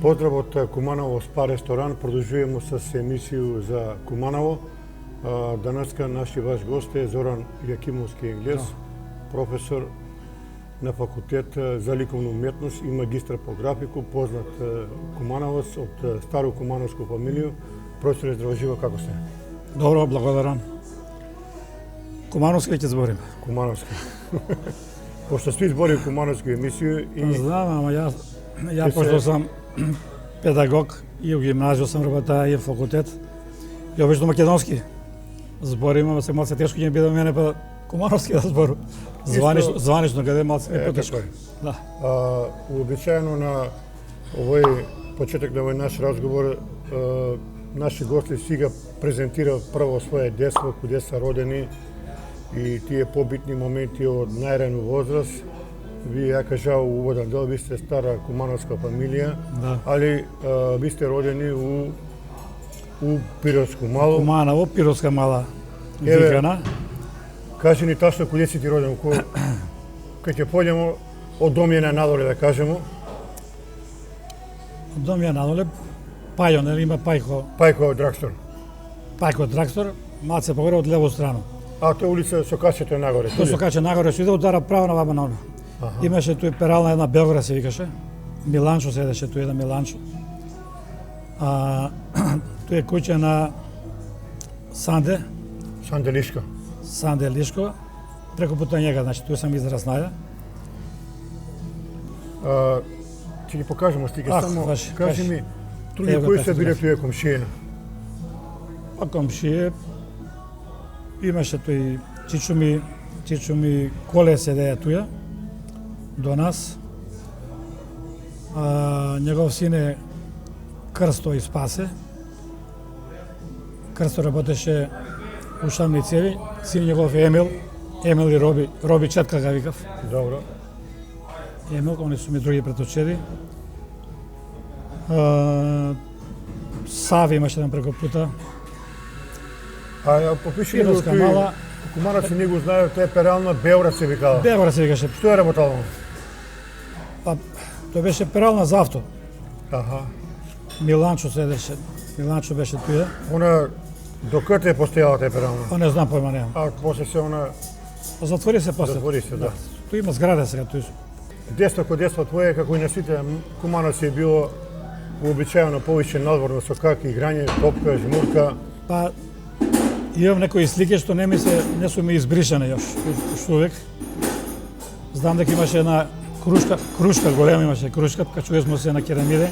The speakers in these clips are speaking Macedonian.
Поздрав од Куманово спа ресторан. Продолжуваме с емисију за Куманово. Данеска наши ваш гост е Зоран Јакимовски Енглез, професор на факултет за ликовна уметност и магистар по графику, познат кумановец од старо кумановско фамилија. Професоре, здраво живо, како сте? Добро, благодарам. Кумановски ќе зборим. Кумановски. Пошто сви збори кумановски емисију и... Знам, ама ја пошто сам педагог и у гимназија сам работа и в факултет. И обично македонски зборим, ама се малце тешко ќе биде мене па кумановски да збору. Званично каде малце е потешко. Да. Уобичаено на овој почеток на овој наш разговор наши гости сега презентира прво своје детство, каде се родени и тие побитни моменти од најрано возраст. Вие ја кажа уводен дел, ви сте стара кумановска фамилија, да. Али ви сте родени у Пиротско мало. Куманово, Пиротска мала викана. Кажи ни ташно каде си ти роден, кај ќе појдемо од Домјана надоле да кажемо. Од Домјана надоле, Пајо, нели има Пајко? Пајко Драгстор. Пајко Драгстор, малце погоре од лево страна. А тоа улица со качето нагоре. Тоа со каче нагоре, што иде удара право на ваба на она. Имаше тој перална една Белград се викаше. Миланчо седеше тој еден Миланчо. Тој е куќа на Санде. Санде Лишко. Санде Лишко. Преку пута njega, значи тој сам израз наја. Ќе ги покажеме слики, само кажи ми, други кои се биле тие комшија? Па комшија имаше тој Чичо ми Коле седеја туја до нас. Негов син е Крсто и Спасе. Крсто работеше у шамни цеви, син негов е Емил и Роби Четка га викав. Добро. Емил, они су ми други преточеди. Сави имаше еден преко пута. Попиши го тој, кумановци не го знаеат, тоа е перална Белград се викала. Белград се викаше. Што е работало? Па, тоа беше перална за авто. Аха. Миланчо седеше. Миланчо беше туја. Она докаде е постојала таа перална? Па не знам, појма немам. После се она... Затвори се после. Затвори се, да. Тој има зграда сега тој. Детство твое, како и на сите кумановци е било уобичаено повеќе надворно со каки играње, топка, жмурка. Па имам некои слики што не су ми избришани још увек. Знам дека имаше една крушка голема имаше крушка, качуве смо се на керамиде.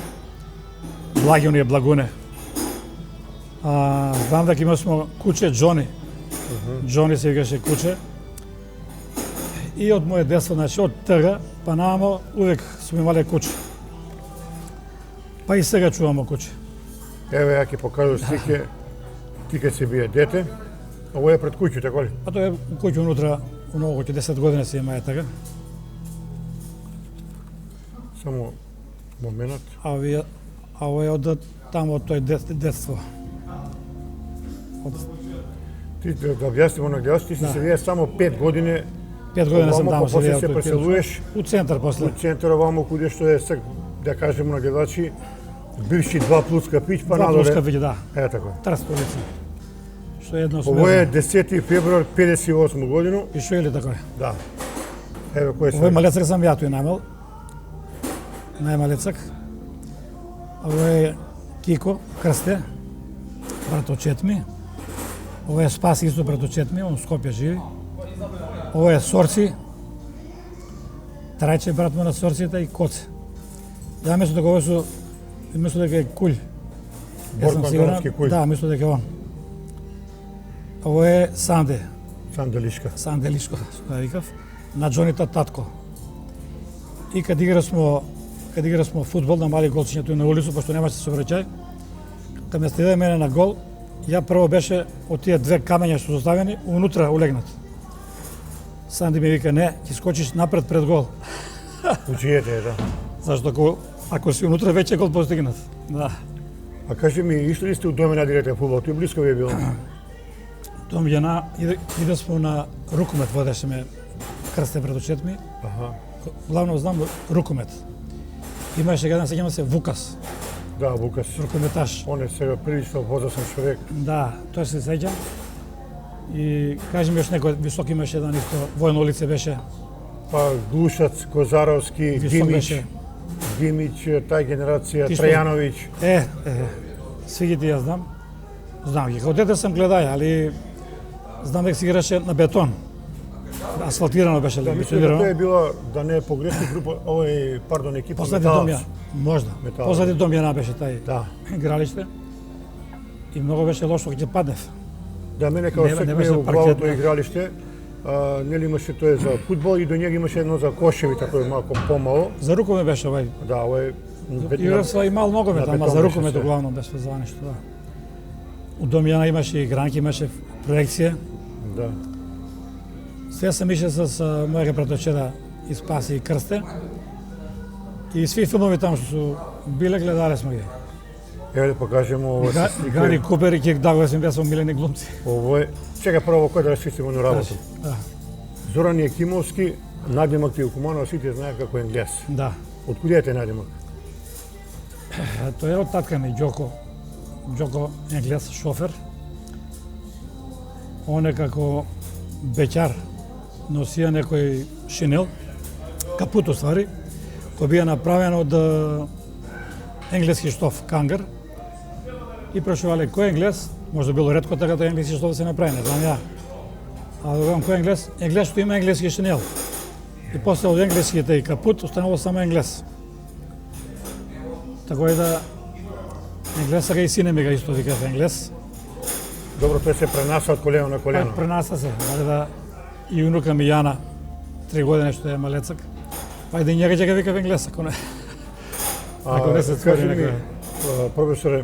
Благи оние благуне. Знам дека имасмо куче Џони. Џони се викаше куче. И од моје детство, значи од тага па намо увек сме имале куче. Па и сега чувамо куче. Еве ја ќе покажам слики. Ти кога си бие дете, ово е пред куќу, така ли? А тоа е куќу унутра, многу куќу, 10 години се има така. Само момент. А ово е од тамо од тој детство. Ти да објаснимо на гледачите, ти се вие само 5 години. 5 години сам таму се после се преселуваш у центар после. У центар овамо куде што е да кажеме на гледачи бивши 2 плюс капиć па надоле. 2 плюс капиć, да. Е така. Трст улица. Што е едно Ово е 10 февруар 58 годину. И што е ли така е? Да. Еве кој се. Ово е малецак сам ја тој намел. Најмалецак. Ово е Кико Крсте, брат од Четми. Ово е Спас исто брат од Четми, он Скопје живи. Ово е Сорци. Трајче брат му на Сорците и Коце. Ја мислам дека ово су мислам дека е Кулј. Борко Андроновски Кулј. Да, мислам дека е он. Ово е Санде. Санде Лишка. Санде Лишко, што ја викав, на Џонита татко. И кад играсмо фудбал на мали голчиња тој на улицу, пошто немаше сообраќај, кад ме стеде мене на гол, ја прво беше од тие 2 камења што составени, унутра улегнат. Санде ми вика, не, ќе скочиш напред пред гол. Учиете, да. Зашто ако си унутра веќе гол постигнат. Да. А кажи ми, ишли ли сте у Домјана директен фудбал? Тој близко ви е било? Домјана, иде смо на рукомет, водеше ме Крсте пред очет ми. Аха. Главно знам рукомет. Имаше еден, сеќавам се, Вукас. Да, Вукас. рукометаш. Он е сега прилично возрастен човек. Да, тој се сеќа. И кажи ми još некој висок имаше едно исто војно лице беше. Па Глушац, Козаровски, Висок Димич, беше. тај генерација, Ти што- Трајановиќ. Сви ги ја знам. Знам ги. Како дете сам гледај, али знам дека си играше на бетон. Асфалтирано беше Да, ли, мислам дека тоа бетонирано. е била, да не е погрешни група, екипа Позади Металац. Домја, можда. Металац. Позади Домјана беше тај Да. игралиште. И многу беше лошо кога ќе паднев. Да, мене као Не сек беше ме у главото паркетна. игралиште, нели имаше тоа за фудбал и до njega имаше едно за кошеви, тако е малку помало. За рукомет беше овај. Да, овој Играв и мал ногомет, на ама бетон за беше рукомет се. главно беше за нешто, да. У Домјана имаше игранки, имаше проекција. Да. Све сам ише с мојата братовчеда и Спаси и Крсте. И сви филмови таму што су биле, гледале сме ги. Еве да покажеме ова се слика. Гари Купер и Кирк Даглас им беа омилени глумци. Ово е, чека прво кој да расчистимо на работа. Да, Зоран Јакимовски, надимак ти у Куманово, сите знаат како енглез. да. Од куде е тој надимак? Тој е од татка ми, Ѓоко. Ѓоко енглес, шофер. Он е како беќар, носија некој шинел, капут уствари, кој бија направен од енглески штоф, кангар. И прашувале кој енглес, може било ретко така тој енглески штоф да се направи, не знам ја. А да кој енглес? Енглес што има енглески шинел. И после од енглеските и капут останало само енглес. Така е да енглес, сега и сине ми га исто викав енглес. Добро, тој се пренаса од колено на колено. Пак пренаста се, дали да и унука ми Јана, 3 години што е малецак. Па и да и njega ќе га викав енглес, ако не. Ако не се створи кажи ми, некоја. професоре,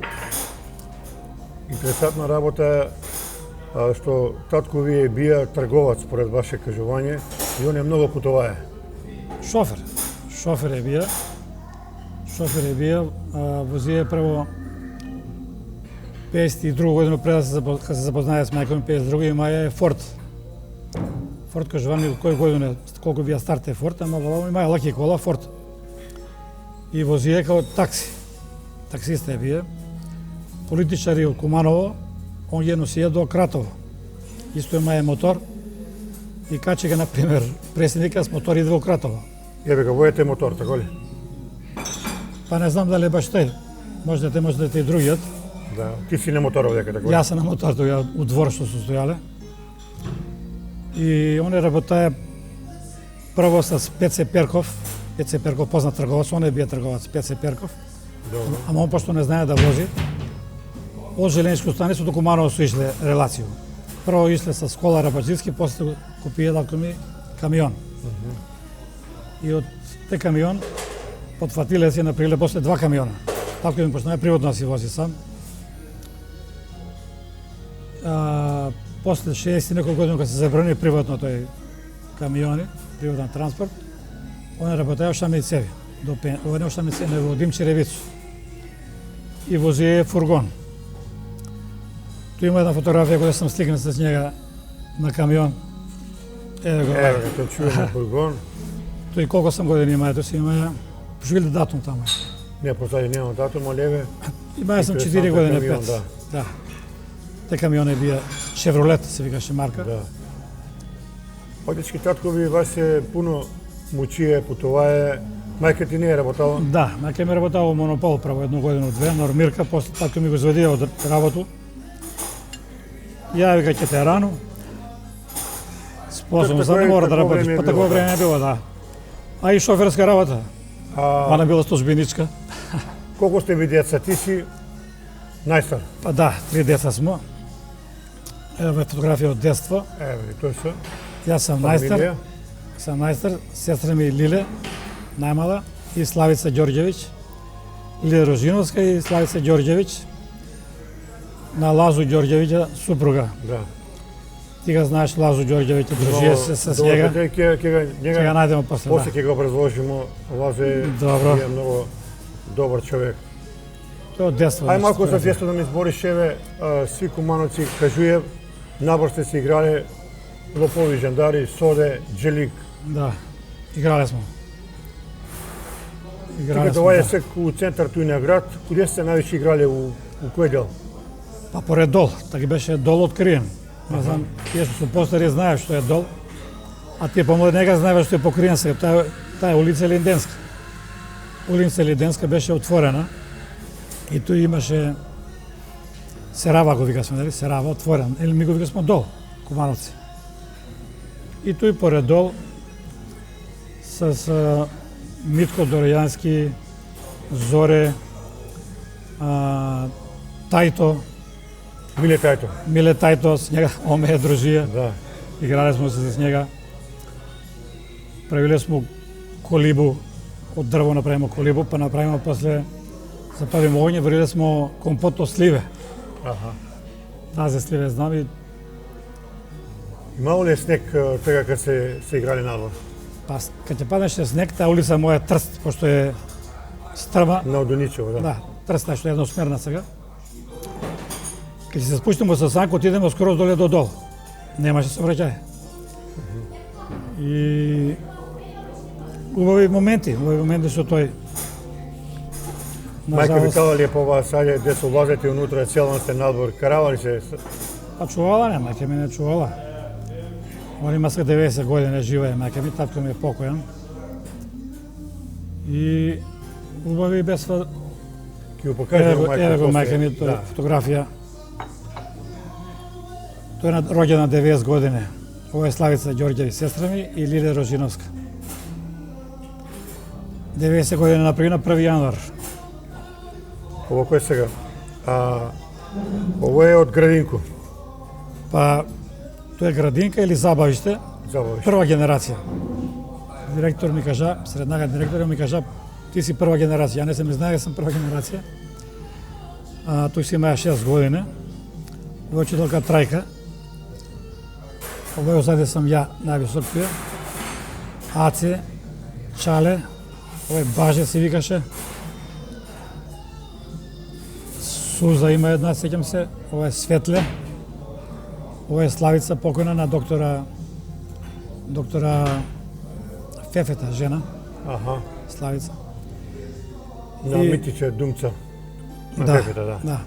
интересантна работа што татко ви е бија трговац, според ваше кажување, и он е многу путовае. Шофер. Шофер е бија. Шофер е бија, возија прво 52 година пред да се запознае с мајка ми, 52 има е Форд. Форд кажувам ми кој година, колку бија старт е Форд, ама вала има лаки кола Форд. И возија као такси. Таксиста е бија. Политичари од Куманово, он ги носија до Кратово. Исто има мотор. И качи ga, на пример, преседника с мотор идва у Кратово. Еве га, воете мотор, така ли? Па не знам дали е баш тој. Може да е и другиот. Да. Ти си на моторот дека, така ли? Јас сам на мотор тој у двор што се стојале. И он работае прво с Пеце Перков. Пеце Перков познат трговац, он е бија трговац, Пеце Перков. Добро. Ама он пошто не знае да вози, од Желеничко станица до Куманово су ишле релацију. Прво ишле со кола Рабаджински, после купија далко ми камион. И од те камион потфатиле си направиле после 2 камиона. Така ми почнаа приводно да си вози сам. После 60 неколку години кога се забрани приватно тој камиони, приватен транспорт, он работеа во Шамицеви, во Шамицеви, во Димчеревицу. И возие фургон. Ту има една фотографија која сам сликнат с njega на камион. Еве го. Еве га, тој чуваме фургон. Тој колку сам години има, тој си има живили датум таму. Не, позади немам датум, али еве. Имаја сам 4 Интересантен години, камион, 5. Да. Те камиони бија Шевролет, се викаше марка. Да. Одечки таткови вас се пуно мучие, путовае. Мајка ти не е работала? Да, мајка ми работава во Монопол право 1 година, 2, нормирка, после така ми го изведија од работу. Ја вика ќе те рану. Способно сам не мора да работиш, па такво време не било, да. А и шоферска работа, мана била службеничка. Колку сте ви деца? Ти си најстар. Па да, 3 деца смо. Еве фотографија од детство. Еве, тој се. Јас сам најстар, сестра ми Лиле, најмала, и Славица Ѓорѓевиќ, Лиле Рожиновска и Славица Ѓорѓевиќ, на Лазу Ѓорѓевиќа, супруга. Да. Ти ga знаеш Лазу Ѓорѓевиќ, дружија се с njega. Ќе ga најдеме после. После ќе го образложиме. Лазо е многу добар човек. Тоа од детство. Ај малку за детство да ми збориш, еве, сви кумановци кажује, набор сте си играле лопови, жандари, соде, джелик. Да, играле смо. Играле Тука сме, тоа е да. сек у центар туј на град. Куде сте највише играле у кој дел? Па поред дол, така беше дол откриен. Не знам, тие што су постари знаеш што е дол, а тие помлади не га знаеме што е покриен сега. Таа улица Линденска. Улица Линденска беше отворена и тој имаше Серава го викасме, нели? Серава отворен. Или ми го викасме дол, Кумановци. И тој поред дол с Митко Доројански, Зоре, Тајто, Миле Тајто. Миле Тајто, с njega, он ме е дружија. Да. Играле сме се с njega. Правиле сме колибу, од дрво направимо колибу, па направимо после запалимо огње, вариле сме компот од сливе. Аха. Тази сливе знам и Имало ли е снег сега кога се играле надвор? па кога ќе паднеше снег, таа улица моја Трст, пошто е стрма, На Одоничево, да. да, Трст што е едносмерна сега. Кога се спуштиме со санко, отидеме скоро доле до дол. Немаше сообраќај. И убави моменти со тој. Мајка ви кала ли е по вас, ајде, де се влазете унутра, целан сте надвор, каравали се? Па чувала не, мајка ми не чувала. Он има сега 90 години, жива е мајка ми, татко ми е покојан. И убави без Ќе го покажете еве го мајка ми, тоа е Да. фотографија. Тој е роѓен на 90 години. Ова е Славица Ѓорѓеви, сестра ми, и Лиле Рожиновска. 90 години направи на 1 јануар. Ово кој е сега? Ово е од Градинко, Па, тоа е градинка или забавиште, забавиш. прва генерација. Директор ми кажа, среднага директор ми кажа, ти си прва генерација. Ја не сум знае, сум прва генерација. Тој си имаа 6 години. Ова е учителка Трајка. Ова озаде сам ја, највисок тој. Аце, Чале, ова е Баже се викаше. Суза има една, сеќам се, ова е Светле. Ова е Славица, покојна на доктора Фефета, жена, Аха. Славица. На И- Митиче Думца. На Пепета, да. Да.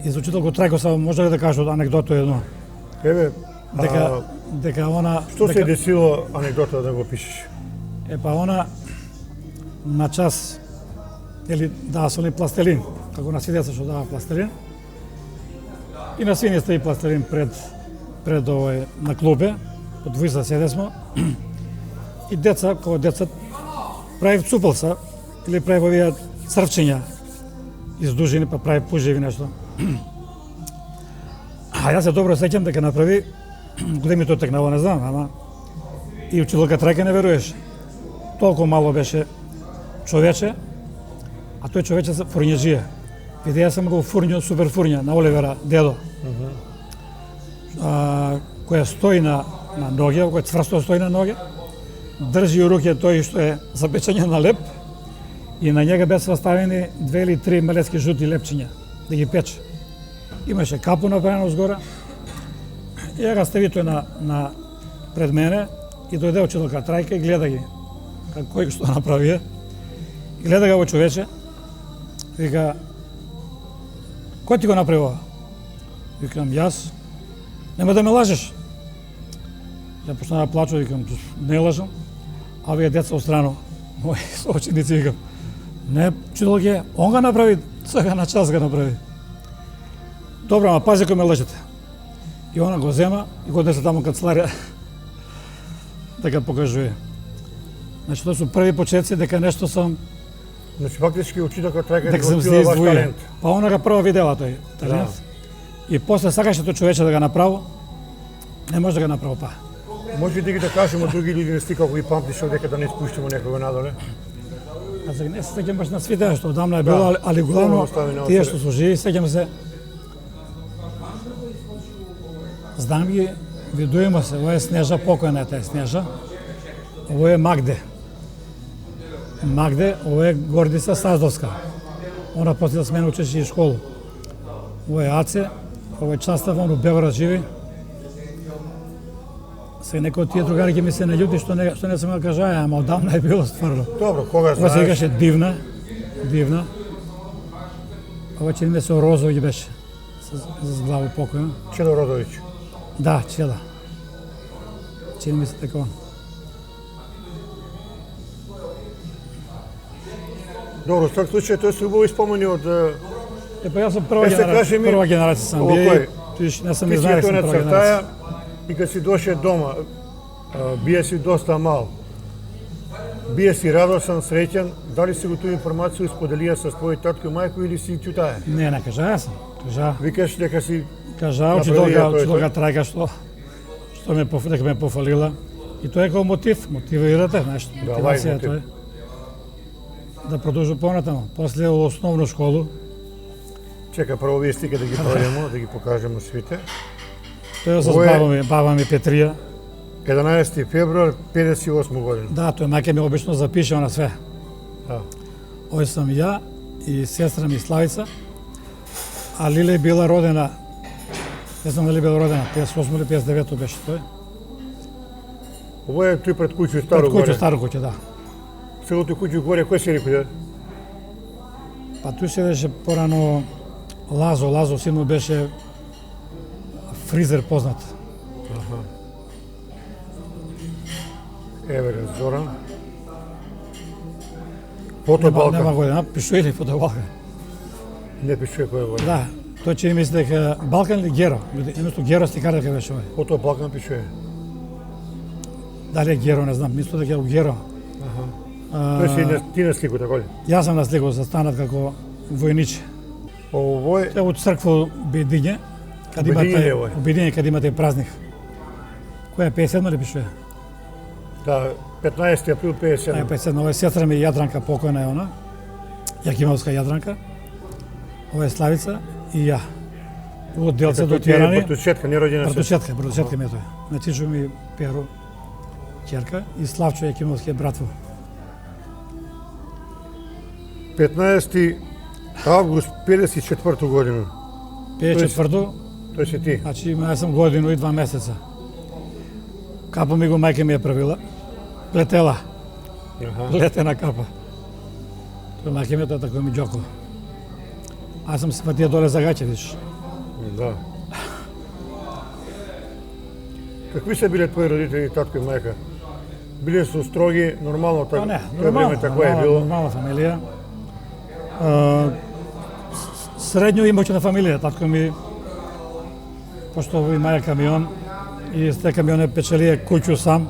И за учителко Трајко само може ли да кажа анекдота едно? Еве, Дека она... што се дека- десило анекдота да го пишеш? Па она на час или дава со пластелин, како на свидеца што дава пластелин. И на свиње стои пластелин пред овој на клубе, по двојца седесмо. И деца, кога деца прави цупалса или прави овие црвчиња издужини, па прави пужеви нешто. А јас се добро сеќам дека направи големито текнало, не знам, ама и учителка Трајка не веруваше. Толку мало беше човече, а тој човече се фурњеджија. Видеа сам го фурњо, супер фурња на Оливера дедо. Која стои на ноге, која цврсто стои на ноге, држи у руке тој што е запечање на леп и на njega беа ставени 2 или 3 малецки жути лепчиња да ги пече. Имаше капу направено згора. И ја га стави тој на пред мене и дојде учителка Трајка и гледа ги кој што направи. И гледа го човече. Вика, кој ти го направи ова? Викам, јас. Нема да ме лажеш. Ја почна да плачу, викам, не лажам. А овие деца острано, мои соученици, викам, не, учителке, он го направи, сега на час го направи. Добро, ама пази кој ме лажете. И она го зема и го десе таму канцеларија да го покажува. Значи, тоа су први почетци дека нешто сам, Значи, фактички учителка Трајка дека сам се открила ваш издвоја. талент. Па она го прво видела тој талент. И после сакаше тој човече да го направи, не може да го направи па. Може да ги да кажемо други луѓе не сти како ги памтиш дека да не спуштиме некога надоле? А сега не се сеќам баш на свите што одамна е било, Да. али главно Остави на тие очере. што су живи, сеќам се. Знам ги, видуемо се, ова е Снежа, покојна е таа Снежа. Ово е Магде. Магде, ова е Гордица Саздовска. Она после да с мене учеше и школу. Ово е Аце, ово е Частав, он у Београд живи. Се некои од тие другари ќе ми се наљути што не сум го кажа, ама одамна е било стварно. Добро, кога Ова се знаеш? викаше дивна. Ова чини ми се Розови беше. За главу покојно. Чедо Родовиќ. Да, Чеда. Чини ми се така. Добро, во таков случај тоа се убави спомени од Па јас сум прва Е, се кажи ми, генерација сам ово бил. кој? Не сум ти не си знаеш тоа сум на прва цртаја генерација. и кога си доше дома, бие си доста мал. Бие си радосен, среќен, дали си го ту информација споделија со твој татко и мајко или си ќутае? Не кажа јас сум. Кажа, Викаш дека си учителка тој. трајка што дека ме пофалила. И тоа е како мотив, мотивирате, знаеш, Да, мотивација мотив. тоа е. Да продолжу понатаму. После во основна школу, Чека прво вие стика да ги пројдемо, да ги покажеме сите. тоа е со Ово е- баба ми Петрија. 11 февруар 58 година. Да, тој мајка ми обично запишува на све. Да. Овој сум ја и сестра ми Славица. А Лиле била родена, не знам дали била родена, 58 или 59 беше тој. Ово е тој пред куќу старо Пред горе. куќа, старо куќа, да. Сега тој куќу горе, кој си рекој? Па тој седеше порано Лазо син му беше фризер познат. Еве Зоран. Фото Нема Балкан. година, пишува или фото Балкан. Не пишува кој е горе. Да, тој че мисли дека Балкан или Геро, едното Геро стикар дека беше овој. Фото Балкан пишува. Дали е Геро, не знам, мислам дека е Геро. Тој си ти на слику, така ли? Јас сам на сликав за станат како војниче. Овој Тоа од црква Обедиње, каде Обедиње ли е имате овој? Обедиње каде имате празник. Која е 57 ли пишува? да 15 април Ај 57. 57, ова е сестра ми Јадранка, покојна е она. Јакимовска Јадранка. Ова е Славица и ја. Од делце до Тирани. Братучетка, не родена се. Братучетка ми е тој. На Чичо ми Перу, ќерка и Славчо Јакимовски е братво. 15 август 54 година. 54-то, Тој си ти. значи јас сум годину и 2 месеца. Капа ми го мајка ми ја правила. Плетела, Аха. летена капа. Тој мајка ми е тоа тако ми џоко. Аз сум се фатија доле за гаќе, виш. Да. Какви се биле твои родители, татко и мајка? Биле со строги, нормално Па така. не, Тоа време така е било. нормална фамилија. Средњу имајќи на фамилија, татко ми, пошто во имаја камион, и с те камионе печелија куќу сам,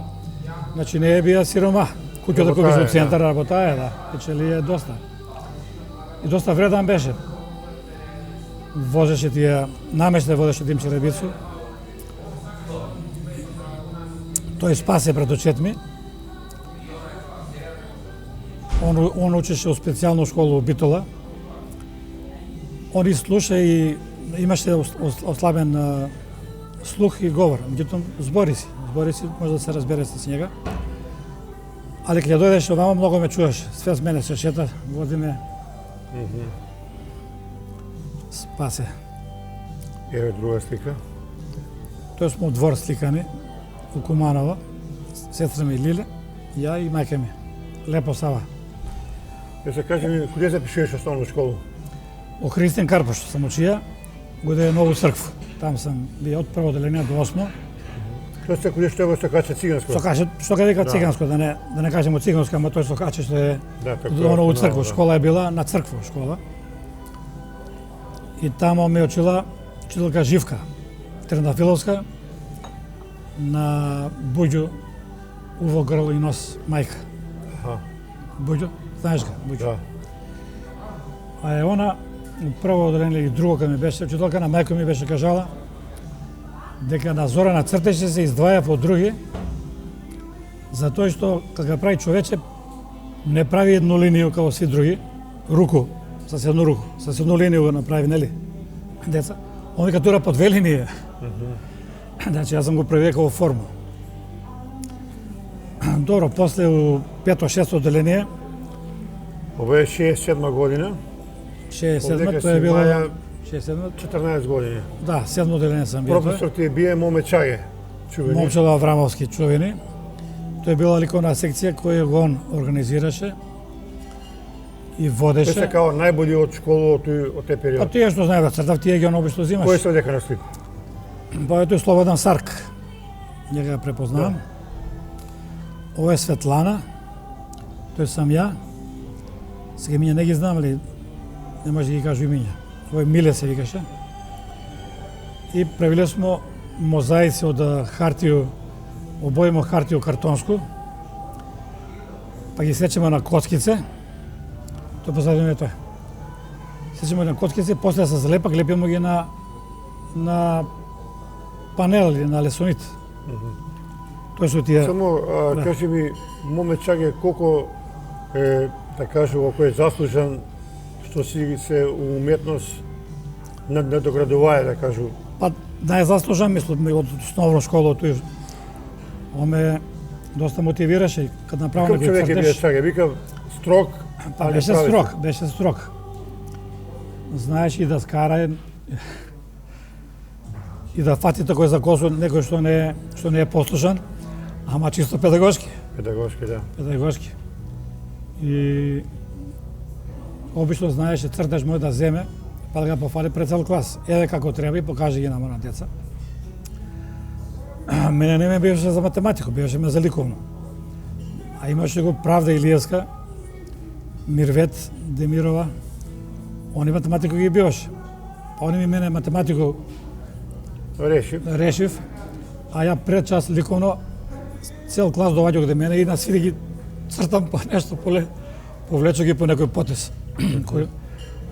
значи не е бија сирома. Куќу да купиш Работаја, во центар, работаја, да, печелија доста. И доста вредан беше. Возеше тие, намеште водеше Димче Ребицу. Тој спасе пред очет ми. Он учеше во специјална школа во Битола. Он и слуша и имаше ослабен слух и говор. Меѓутоа збори си, може да се разбере с njega. Али кога дојдеш овамо многу ме чуваш. Све с мене се шета, води ме. Спасе. Еве друга слика. Тој смо двор сликани у Куманово. Сестра ми Лиле, ја и мајка ми. Лепо Сава. Се кажи ми, куде запишуваш основна школа? О Христин Карпош сам учија, годе е Нову црква. Там сам бил од прво оделение до 8. Тоа се куде што се кача циганско. Што каже, што ке дека циганско, да не кажеме циганско, ама тој што каже што е Да, така. до Нову црква. да. Школа е била на црква школа. И тамо ме учила учителка Живка Трендафиловска на Буџу уво грло и нос мајка. Аха, Буџу, знаеш га, Буџу. да. А е она, прво оделение и друго кога ми беше, учителка на мајка ми беше кажала дека на Зорана цртеше се издваја во други, затоа што кога прави човече не прави едну линија како сви други, руку, со едну руку, со едну линија го направи, нели? Деца, он вика тура по две линии. Значи јас сам го правил како форма. Добро, после у 5-6 оделение, Ова е 67 година, 67 Овдека тоа е си било Маја 67, 14 години. да, 7 оделение сам бил. Професор ти е бие Моме Чаге. Чувени. Момчило Аврамовски чувени. Тој била ликовна секција која го он организираше и Тој водеше. се као најболи од школа од тој Па период. тие што знаеме цртав, тие ги он обично Кој взимаш. се дека на слика? Па тој Слободан Сарк. Njega ga prepoznavam. Ovo je Svetlana. Тој сам ја. Сега имиња не ги знам, али не може да ги кажу имиња. Овој Миле се викаше. И правиле смо мозаици од хартију, обојмо хартију картонску, па ги сечеме на коцкице, тоа позадино е тоа. Сечеме на коцкице, после се залепа, лепиме ги на панел или на лесонит. Тоа се тие. Само кажи ми, момечаге, колку е, да кажу, ако е заслужен што си се уметност надоградувае, да кажу. Па најзаслужен, мислам, од основна школа тој. Он ме доста мотивираше кога направо Каков некој човек е бие цртеж. чаге, вика строг, Па али беше прави. строг, беше строг. Знаеш и да скара и да фати такој за косо некој што не е послушан, ама чисто педагошки. Педагошки, да. Педагошки. И обично знаеше цртеж мој да земе, па да го пофали пред цел клас. Еде како треба и покаже ги на деца. Мене не ме беше за математико, беше ме за ликовно. А имаше го Правда Илиевска, Мирвет Демирова, они математико ги биваше. Па они ми мене математико Реши. решив, а ја пред час ликовно цел клас доаѓа каде мене и на сви ги цртам по нешто поле, повлечу ги по некој потез.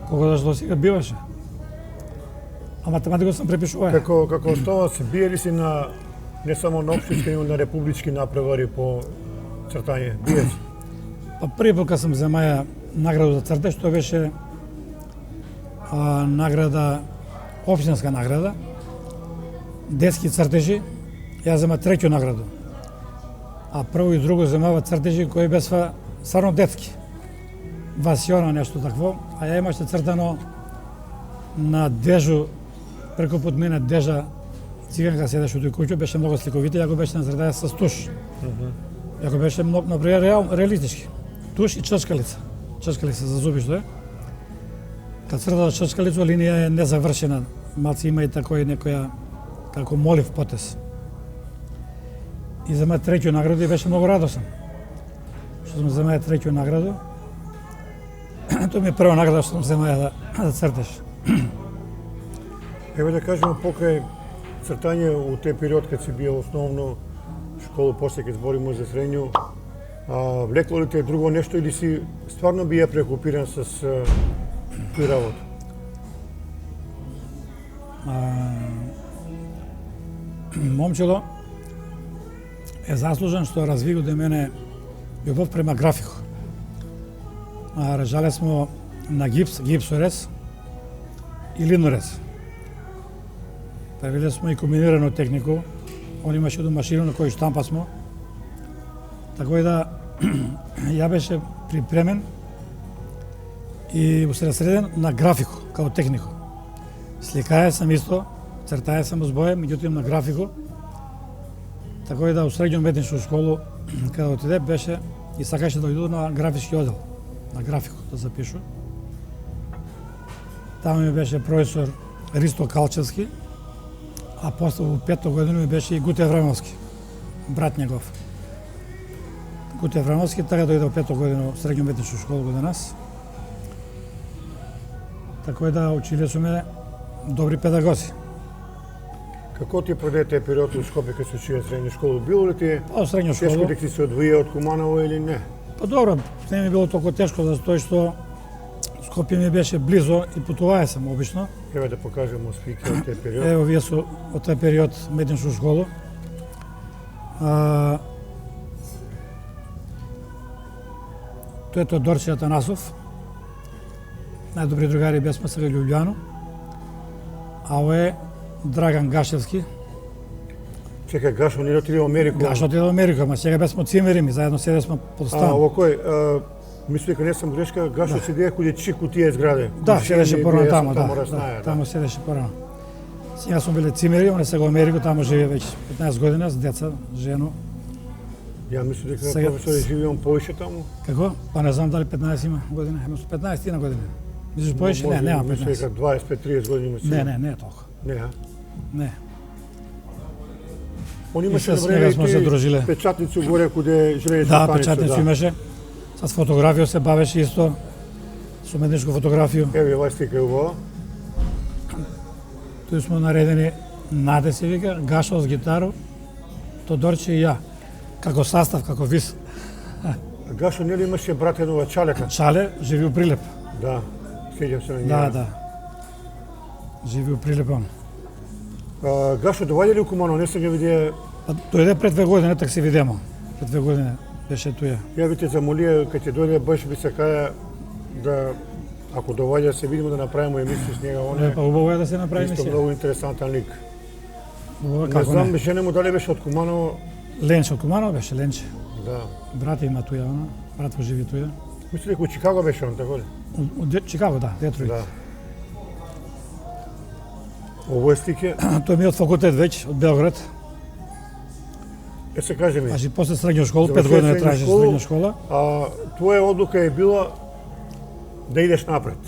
Кога зашто сега биваше. А математико сам препишувај. Како основа се бие ли си на не само на општински, но на републички напревари по цртање? Бие си. Па први пат кога сам земаја награда за цртеж, тоа беше награда, општинска награда, детски цртежи, ја зема треќу награду. А прво и друго земава цртежи кои беа стварно детски. Васиона нешто такво, а ја имаше цртано на Дежу, преку под мене Дежа, циганка седеше од тој куќо, беше многу сликовите, ја го беше нацртаја со туш. Ја го беше многу, например, реалистички. Туш и чачкалица. Чачкалица за зуби што е. Кад цртата чачкалица, линија е незавршена. Малци има и такој некоја, како молив потез. И зема треќу награду и беше многу радосен. Што сум земаја треќу награду. Тоа ми е прва награда што сум земаја за цртеж. Еве да кажеме покрај цртање у тој период кога си бил основно школа, после ќе збориме за средњу, влекло ли те друго нешто или си стварно бија преокупиран с тој работа? Момчило е заслужен што разви до мене љубов према графико. Режале смо на гипсорез и линорез. Правиле смо и комбинирано технику. Он имаше едно машина на кој штампа смо. Така и да ја беше припремен и усредреден на графико, као технико. Сликаја сам исто, цртаја сам с боја, меѓутоа на графико. Така и да у средњу уметничку школу, каде отиде, беше и сакаше да иду на графички одел, на графико да запишу. Таму ми беше професор Ристо Калчевски, а после во 5-та година ми беше и Гуте Аврамовски, брат негов. Гуте Аврамовски така дојде во 5-та година во средњу уметничку школу каде нас. Така и да училе су ме добри педагози. Како ти проде тој период во Скопје кога се учија средња школа? Било ли ти Па, средња тешко школа. дека си се одвоја од Куманово или не? Па добро, не ми било толку тешко, затоа што Скопје ми беше близо и путуваја сам обично. Еве да покажеме слики од тој период. Ево вие со од тој период уметничку школу. Тој е Тодорче Атанасов. Најдобри другари бесме сега Љубљано. А ово е Драган Гашевски. Чекај, Гашо не отиде во Америка. Гашо отиде во Америка, ма сега бесме цимери ми, заедно седесме под стан. Ово кој? Мислам дека не сум грешка, Гашо седеја каде чик у тие зграде. Да, седеше порано таму, таму да, раснаја, таму седеше порано. Сега сме били цимери, он е сега во Америка, таму живее веќе 15 години с деца, жено. Ја мислам дека Сега- професор живее он повеќе таму. Како? Па не знам дали 15 има години, 15 на години. Мислиш повеќе? Не, нема Мислам 15. дека 25-30 години има. Не е толку. Не, а? Не. Он И имаше с на време него и сме се тие дружиле. печатници горе куде железни Да, станици, печатници имаше. С фотографија се бавеше исто. Со уметничку фотографија. Еве ова слика е ова. Тој сме наредени Наде се вика, Гашо с гитару, Тодорче и ја. Како састав, како вис. Гашо нели имаше брат еднова Чалека? Чале живи у Прилеп. Да. Сеќам се на Да, njega. да. Живи у Прилеп он. Гашо доваѓа ли у Куманово? Не сум ја видеа. Па дојде пред 2 години, так се видемо. Пред 2 години беше туја. Ја ви те замолија кога ќе дојде баш би се каја да ако доваѓа се видиме да направиме емисија с него. Он Па е убаво е да се направи исто мисија. многу интересантен лик. Убаво, Не како знам не. жене му дали беше од Куманово. Ленче од Куманово беше, Ленче. Да. Брат има туја, она. Брат му живи туја. Мислам дека у Чикаго беше он, така ли? Од Чикаго, да, Детройт. Да. Ово е слике. Тој ми е од факултет веќе, од Белград. Се каже ми. Значи после средња школа, 5 Завршија години средња траеше школу. средња школа. Твоја одлука е била да идеш напред.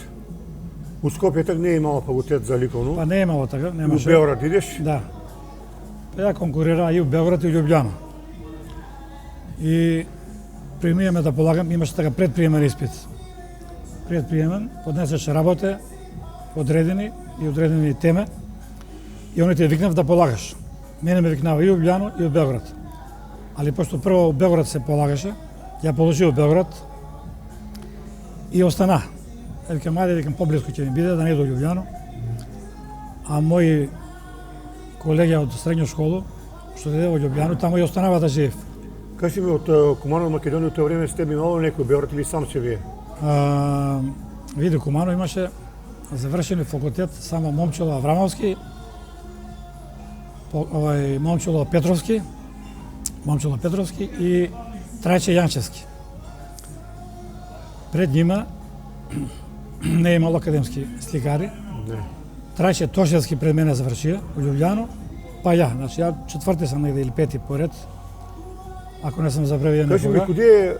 У Скопје так не е имало факултет за ликовно. Па не е имало така, У немаше. Београд идеш. Да. Па ја конкурира и у Белград и у Љубљана. И примиеме да полагам, имаше така предприемен испит. Предприемен, поднесеш работе, одредени и одредени теме, и они те викнав да полагаш. Мене ме викнава и у Љубљано и у Белград. Али пошто прво у Белград се полагаше, ја положи у Белград и остана. Викам, ајде, викам, поблиску ќе ми биде, да не до Љубљано. А мои колеги од средња школу, што дојде во Љубљано, таму и останава да живеев. Кажи ми од Куманово Македонија тоа време сте имало некој Београд или сам се вие? Види, Куманово имаше завршени факултет само Момчило Аврамовски, Момчило Петровски и Трајче Јанчевски. Пред нима не е имало академски сликари. Не. Трајче Тошевски пред мене завршија у Љубљано, па ја, значи ја четврти сам негде или пети поред. Ако не сум забравија Кажи ми некога. куде е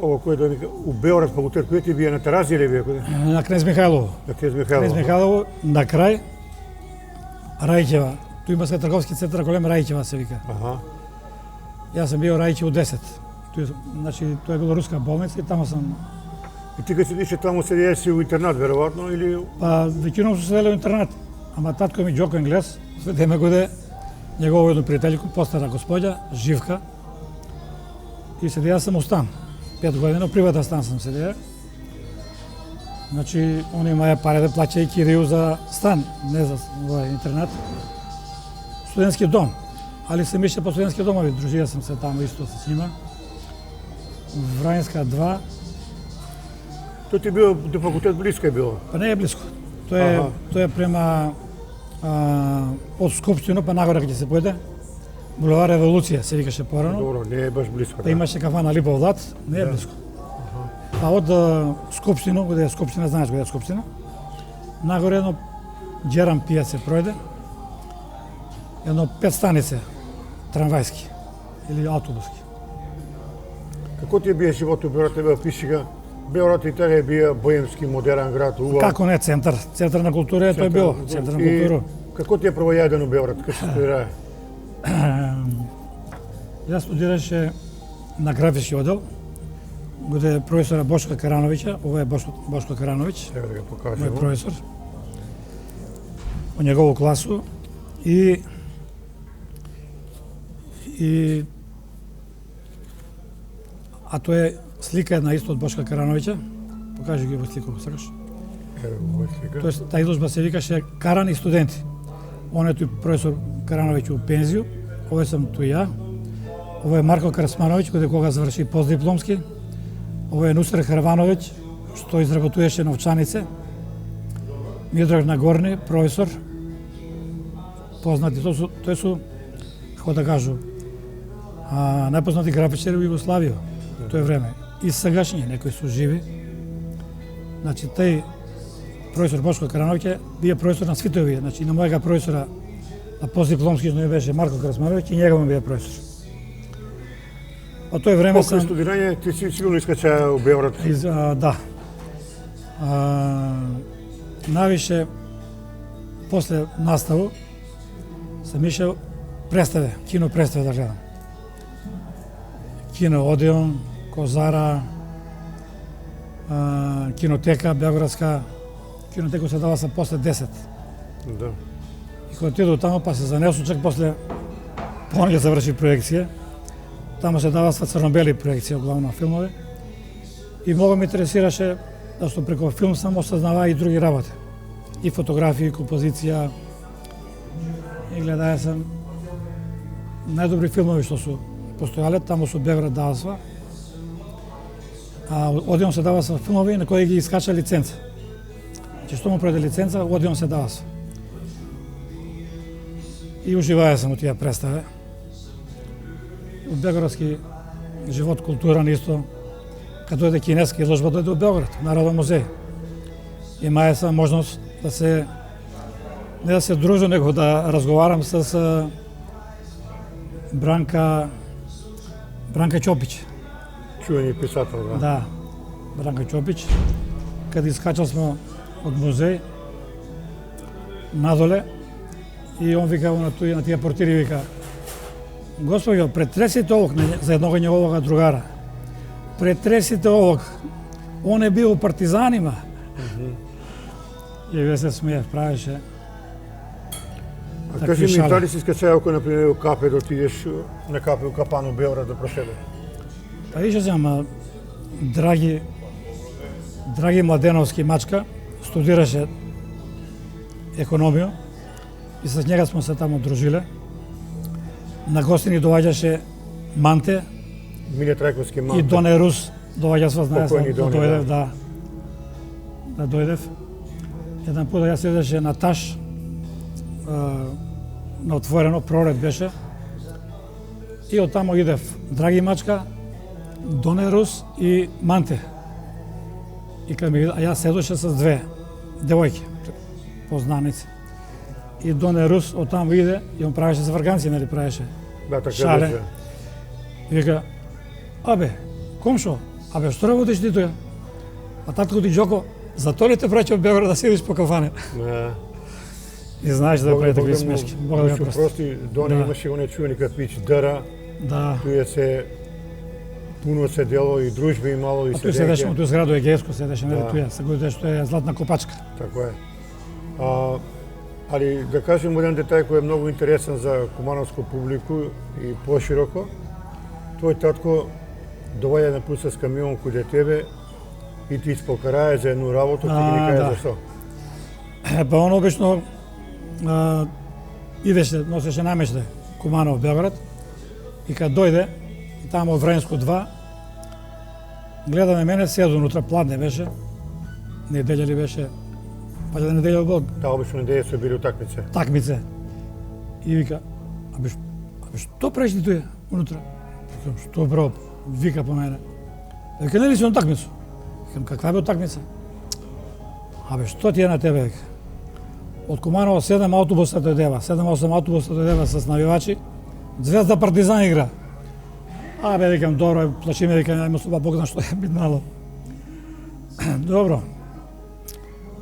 ово кој да вика у Београд факултет, кој ти бие на Теразија или бие куде? На Кнез Михајлово. На Кнез Кнез Михајлово. Михајлово, на крај Рајќева. Ту има сега трговски центар голем Рајќева се вика. Аха. Јас сум био Рајќево 10. Значи тоа е била руска болница и таму сум. И ти кога седиш таму седиш си у интернат веројатно или Па веќином сум седеле во интернат. Ама татко ми Џоко Енглес, сведеме годе негово едно пријателјко, постара господја, Живка. И седеја сам у стан. 5 години, приватен стан сам седеја. Значи, они имаја пари да плаќа и кирiju за стан, не за овој интернат. Студентски дом. Али се мише по студентски домови, дружија сам се таму исто с нима. Врањска 2, тој ти бил до факултет близко е било? па не е близко. Тоа е према од Скопштина па нагоре кај ќе се појде. Булевар Револуција се викаше порано. Добро, не е баш близко. Па имаше кафана Липовлад, не е Да. близко. Па од Скопштина, каде е Скопштина, знаеш каде е Скопштина, нагоре едно Џерам пија се пројде, едно 5 станице трамвајски или автобуски. Како ти бие живот у Београд, тебе пишига? Београд и така бие боемски, модерен град, убав. Како не центар, центар на култура е тоа било, центар на култура. Како ти е прво јаден у Београд, како се студирае? Јас студираше на графички одел, каде е професора Бошко Карановиќа, ова е Бошко Карановиќ, Еве да го мој покажемо. професор, во негову класу и а тоа е слика една исто од Бошко Карановиќа. Покажи ги во сликава, сакаш? Еве ова слика. Тоест, таа изложба се викаше Каран и студенти. Он е тој професор Карановиќ у пензију, овој сум тој ја. Ова е Марко Красмановиќ, кој кога заврши постдипломски. Ова е Нусер Харвановиќ, што изработуваше новчанице. Мидраг Нагорни, професор. Познати, тој су, како да кажу, најпознати графичари во Југославија во тоа време. И сегашни, некои су живи. Значи, тај професор Бошко Карановиќ бие професор на сите овие, значи на мојага професора на постдипломски што беше Марко Красмановиќ и njega му бие професор. По тој време Покрај студирање ти си сигурно искача у Београд. Да. Навише после наставу сам ишел представе, кино представе да гледам. Кино Одеон, Козара, кинотека Београдска. Кинотека се дава после 10. Да. И кога отидов таму, па се занесу чак после поноќе заврши проекција. Таму се дава црно-бели проекција, главно филмови. И многу ме интересираше да што преку филм само осознава и други работи. И фотографија, и композиција. И гледаја сам најдобри филмови што су постојале, таму со Београд давасва. А Одеон се давасва филмови на кои ги искача лиценца. Значи што му проде лиценца, Одеон се давасва. И уживаја сам у тие представи. У београдски живот, култура исто. Кога дојде кинеска изложба, дојде у Београд, Народен музеј. Имаја сам можност да се не да се дружам, него да разговарам с Бранка Чопиќ. Чуени писател, да. Да, Бранка Чопиќ. Каде искачал сме од музеј надоле и он вика на тие портири вика: "Господјо, претресите овог за едного неговога другара. Претресите овог. Он е бил у партизанима." И ве се смеев, правеше. А кажи ми, дали си скачаја ако, например, у капе да отидеш на капе у капану Београд да проседеш? Па више зема, Драги Младеновски мачка, студираше економија и с njega сме се таму дружиле. На гостини доаѓаше Манте Миле Трајковски Манте. и Доне Рус доаѓа сва, знае Покојни да Доне, дојдев, да. Да дојдев. Еден пут јас седеше на таш, на отворено, пролет беше. И од таму идев Драги Мачка, Доне Рус и Манте. И кога ми вида, а јас седеше с две девојки, познаници. И Доне Рус од таму иде и он правеше заврганци, нели правеше. Да, така Шале. беше. И вика: "Абе, комшо, абе што работиш ти тоја?" А татко ти Джоко, зато ли те праќа од Београд да седиш по кафане? Да. И знаеш да прави такви смешки. Бога да ме прости. прости, Доне Да. имаше оне чуени кафич Дара, Да. туе се пуно се дело и дружби имало и А тој седеше у тој зграду Егејско, седеше, нели Да. туја, се годи што е златна копачка. Така е. Али да кажем еден детај кој е многу интересен за кумановско публику и пошироко. Тој татко доваѓа на пут с камион куде тебе и ти испокарае за едну работу, ти ги ни кај да. за што. Па он обично идеше, носеше намеште Куманов Београд и кога дојде таму од Врањско 2, гледаме мене, седо унутра, пладне беше, неделја ли беше, па да неделја бил Таа обично неделја се били утакмице. такмице. И вика: абе што правиш ти тој унутра? Викам: "Што бро?" Вика по мене. Вика: "Нели си на такмицу?" Викам: "Каква бе такмица?" "Абе што ти е на тебе?" Вика. Од Куманово 7 автобуса дојдева, 7-8 автобуса дојдева с навивачи. Звезда Партизан игра. Абе, викам, добро, плачи ме, викам, ајмо слова, Бог зна што е биднало. Добро.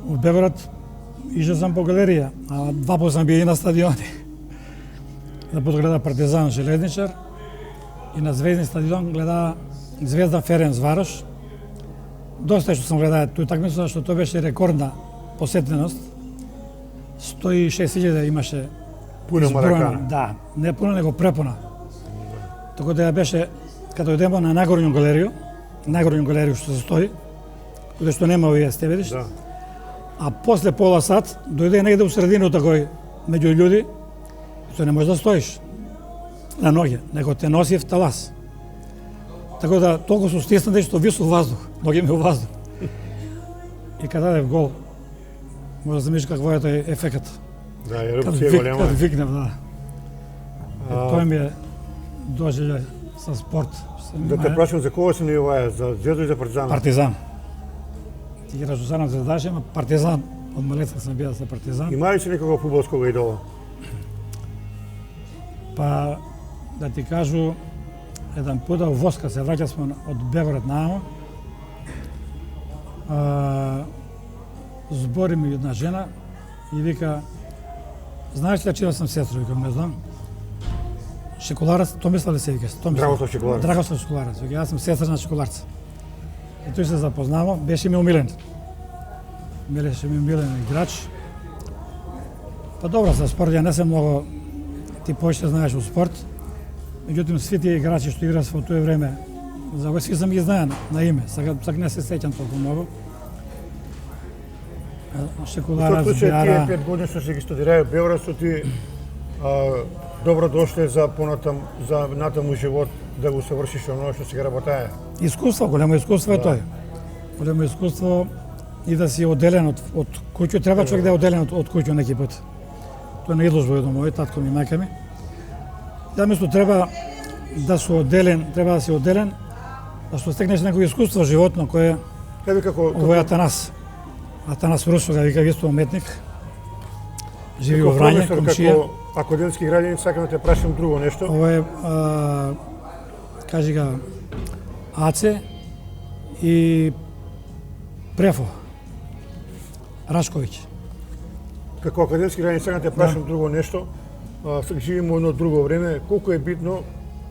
У Београд ише сам по галерија, а 2 пат сам бил и на стадиони. Да подгледа Партизан Железничар и на Звездни стадион гледа Звезда Ференц Варош. Доста што сам гледаа тој такмица, што тоа беше рекордна посетеност. 106.000 имаше Пуна изброено. Маракана. Да, не пуна, него препуна. Така да ја беше, кога дојдемо на нагорњу галерiju што се стои, каде што нема овие стебелишта, Да. а после пола сат дојде негде у средината кој меѓу луѓе, и тоа не можеш да стоиш на ноге, него те носи в талас. Така да толку су стиснати што вису воздух, ноги ми у воздух. И кога дадев гол, може да замислиш какво е тој ефекат. Да, ерупција голема. Кад викнев, да. А, Тоа ми е доживљај со спорт. Да те прашам за кого се навиваја, за Звезда и за Партизан? Партизан. Ти ги разусарам за Даше, ама Партизан Од малецак сум бил за Партизан. Има ли си некого фудбалского идола? Па, да ти кажу, еден пут во Воска се враќа сме од Бегород наамо. Збори ми една жена и вика, знаеш ли чија сум сестра? Викам, не знам. Шекуларац, Томислав ли се викаш? Драгослав Шекуларац. Драгослав Шекуларац. Вика, јас сум сестра на Шекуларца. И тој се запознамо, беше ми умилен. Беше ми умилен играч. Па добро, за спорт ја не сум многу, ти повеќе знаеш во спорт. Меѓутоа, сви тие играчи што играа во тоа време, за овој сви сам ги знаен на име, сега не се сеќам толку многу. Шекуларац, Во Бјара... тие 5 години што се ги студирај Београд, што ти добро дошле за натаму живот да го совршиш оно што сега работае. Искуство, големо искуство е тој. Големо искуство и да си оделен од куќу, треба човек да е оделен од куќу неки пат. Тоа не изложба едно мој татко ми, мајка ми. Ја мислам треба да си оделен, да што стекнеш некој искуство животно кое Еве како овој Атанас Русо, вика исто уметник. Живи во Врање, комшија. Како академски граѓанин сакам да те прашам друго нешто. Ова е, кажи га, Аце и Префо. Рашковиќ. Како академски граѓанин сакам да те прашам друго нешто. Сега живееме во едно друго време, колку е битно,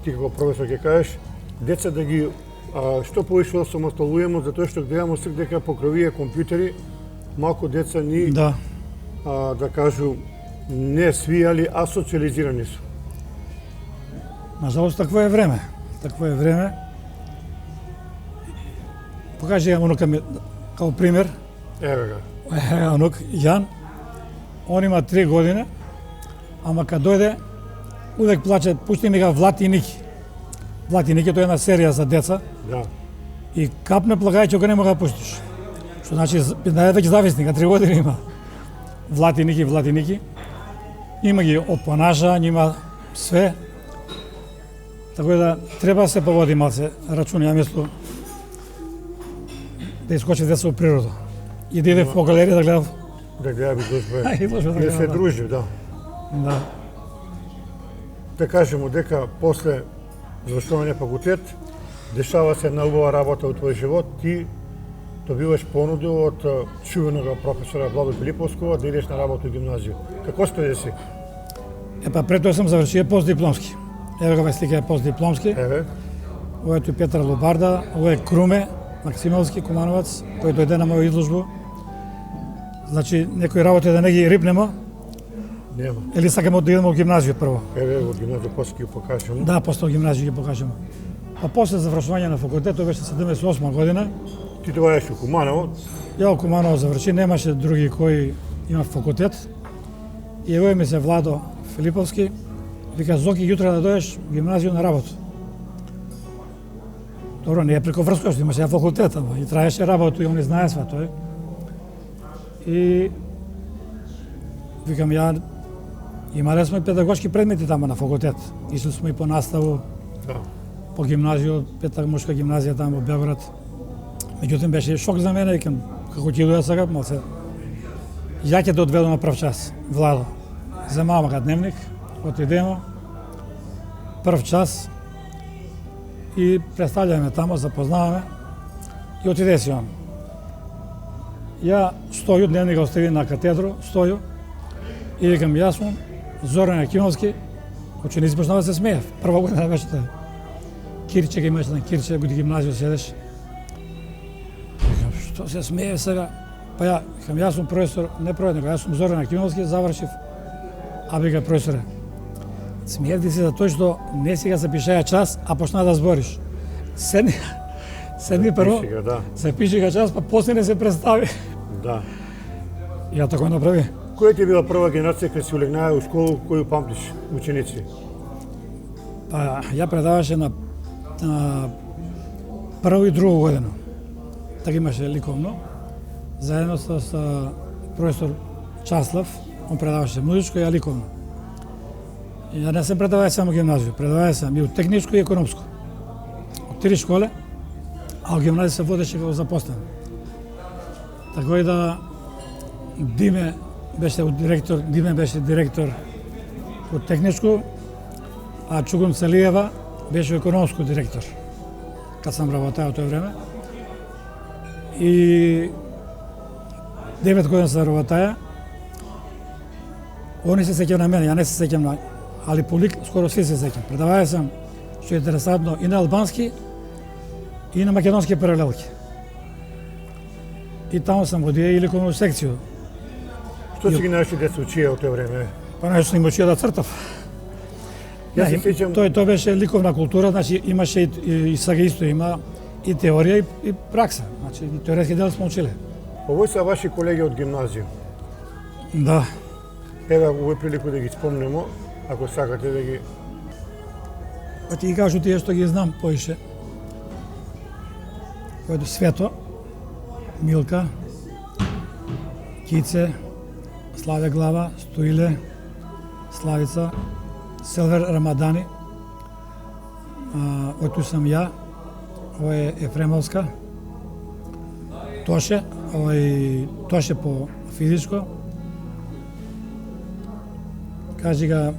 ти како професор ќе кажеш, деца да ги што повеќе осамосталуемо, затоа што гледаме сек дека покрај овие компјутери малку деца ни Да. да кажу не свијали, а социализирани су. Нажалост, такво е време. Такво е време. Покажи ја онука ми, као пример, Еве га. онук Јан, он има 3 години, ама кад дојде, увек плаче, пушти ми га Влад и Ники. Влад и Ники, тоа е една серија за деца, Да. и капне плагајќи го нема га пуштиш. Што значи, највеќе зависник, а 3 години има. Влад и Ники. Има ги од понашање, има све. Така да треба да се поводи малце рачуни, ја мислам, да искочи деца во природа. И да иде во галерија да гледа. Да гледа изложба. Изложба да И да се гледа. дружи, да. Да. Да кажемо дека после завршување на факултет дешава се една убава работа во твој живот, ти добиваш понуду од чувенога професора Владо Филиповского да идеш на работа во гимназија. Како стои си? Епа пред тоа сум завршија постдипломски. Ево га слика е постдипломски. Еве. Ова е тој Петар Лобарда, ова е Круме, Максимовски, Кумановац, кој дојде на моја изложба. Значи, некои работи да не ги рипнемо, Нема. или сакаме да идеме во гимназија прво. Еве во гимназија после ќе покажам. Да, после гимназија ги покажеме. А после завршување на факултет, тоа беше 78 година, Ти тоа еш у Куманово. ја во Куманово заврши, немаше други кои има факултет. И еве ми се Владо Филиповски, вика, Зоки, јутре да дојдеш во гимназија на работа. Добро, не е преко врскост, имаше факултет, ама и траеше работа и они знае сва тој. И викам, ја имале сме педагошки предмети тама на факултет. Ишли сме и по наставу, Да. по гимназија, пета мушка гимназија тamo во Белград. Меѓутоа беше шок за мене, викам, како ќе доја сега, малце. Ја ќе те одведам на прв час, Владо. Земава га дневник, отидемо, прв час, и представljаме тамо, запознаваме, и отиде си он. Ја стоју, дневника остави на катедру, стоју, и викам, јас сум Зоран Акимовски, ученици почнава да се смеев. Прва година беше тоа. Кирче га имаше на Кирче, годи гимназија седеш. Викам, што се смее сега? Па ја, викам, јас сум професор, не професор, јас сум Зоран Акимовски, завршив. А вика професоре, смеевте се за тој што не си га запишаја час, а почна да збориш. Седни прво, Пиши га, да. запиши га час, па после не се представи. Да. Ја тако направи. Која ти била прва генерација кога си улегнаа у школу, коju памтиш, ученици? Па ја предаваше на прво и друго година. Така имаше ликовно. Заедно со професор Часлав, он предаваше музичко и ја ликовно. И ја не сам предавај само гимназија, предавај сам и у техничко и економско. Од 3 школе, а у гимназија се водеше како запослен. Така и да Диме беше директор од техничко, а Чугун Целиева беше економско директор, кад сам работеа тој време. И 9 години се работеа. Они се сеќаваат на мене, ја не се сеќам на Али Пулик, скоро сви се сеќам. Предаваја сам, што е интересантно, и на албански, и на македонски паралелки. И таму сам водија и ликовну секција. Што си ги наши деца учија од тоа време? Па нешто им учија да цртав. Јас се сеќам, Тоа беше ликовна култура, значи имаше и сега исто има и теорија и пракса. Значи и теоретски дел сме училе. овој се ваши колеги од гимназија. Да. Еве овој прилику да ги спомнемо, ако сакате да ги... Па ти ги кажу тие што ги знам поише. Кој Свето, Милка, Кице, Славе Глава, Стоиле, Славица, Селвер Рамадани, ој сум ја, ој е Ефремовска, Тоше, Тоше по физичко, кажи га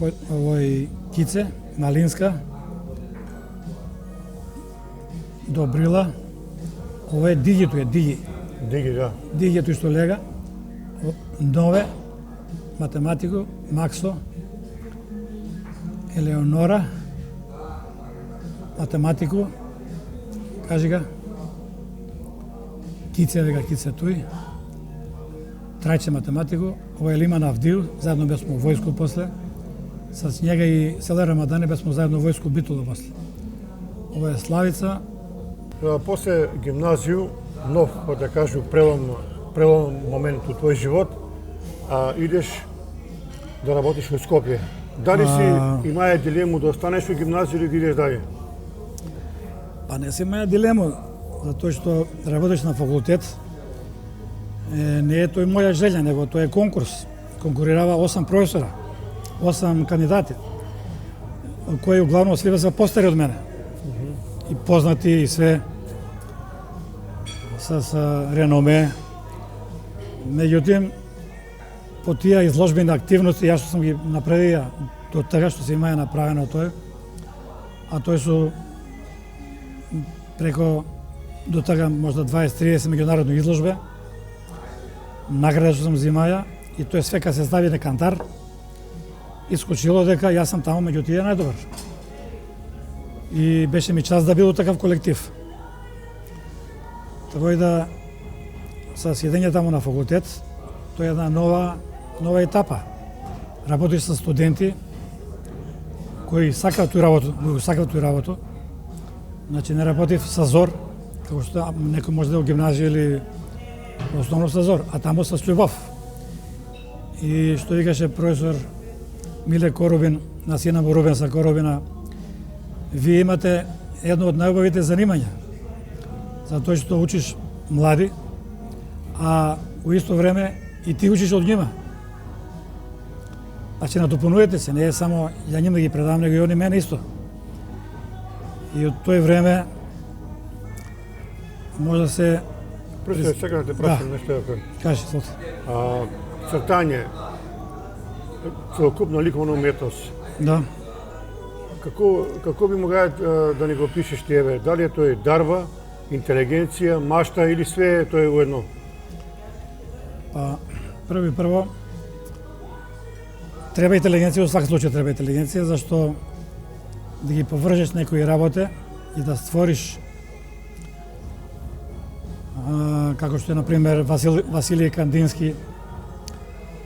овој Кице, Малинска, Добрила, ова е Дигито е, Диги. Диги, да. Дигито што лега, Нове, математико, Максо, Елеонора, математико, кажи га, Кице, вега Кице туј, Трајче математико, ова е Лиман Авдил, заедно бесмо во војско после, с njega и Селер Рамадани бесмо заедно во војско Битола после. Ова е Славица. После гимназију, нов, па да кажу, прелом момент у твој живот, идеш да работиш во Скопје. Дали си имаја дилему да останеш во гимназија или да идеш дале? Па не си имаја дилему, затоа што работиш на факултет, не е тој моја желја, него тој е конкурс. Конкурирава 8 професора, 8 кандидати, кои углавно сви се постари од мене. И познати и све, с реноме. Меѓутоа, по тие изложбени активности, јас што сум ги направија до тега што се имаја направено тој, а тој су преко до тега можда 20-30 меѓународни изложбе, награда што сум зимаја, и тој све кога се стави на кантар, искочило дека јас сум таму меѓу тие најдобар. И беше ми чест да бидам такав колектив. Така и да со сидење таму на факултет, тоа е една нова етапа. Работиш со студенти кои сакаат тој работа, Значи не работив со зор, како што некој може да е во гимназија или основно со зор, а таму со љубов. И што викаше професор Миле Коробин, на сина во Рубенса Коробина, вие имате едно од најубавите занимања, затоа што учиш млади, а во исто време и ти учиш од нива. Значи надопунувате се, не е само ја ним да ги предавам, него и они мене исто. И од тој време може да се... Просто сега да те прашам нешто да кажам. Кажи, слот. Цртање, целокупна ликовна уметност. Да. Како би могла да ни го пишеш ти, еве, дали е тој дарба, интелигенција, машта или све тоа е уедно? Па, прво, треба интелигенција, во сваки случај треба интелигенција, зашто да ги повржеш некои работи и да створиш како што е, например, Василиј Кандински,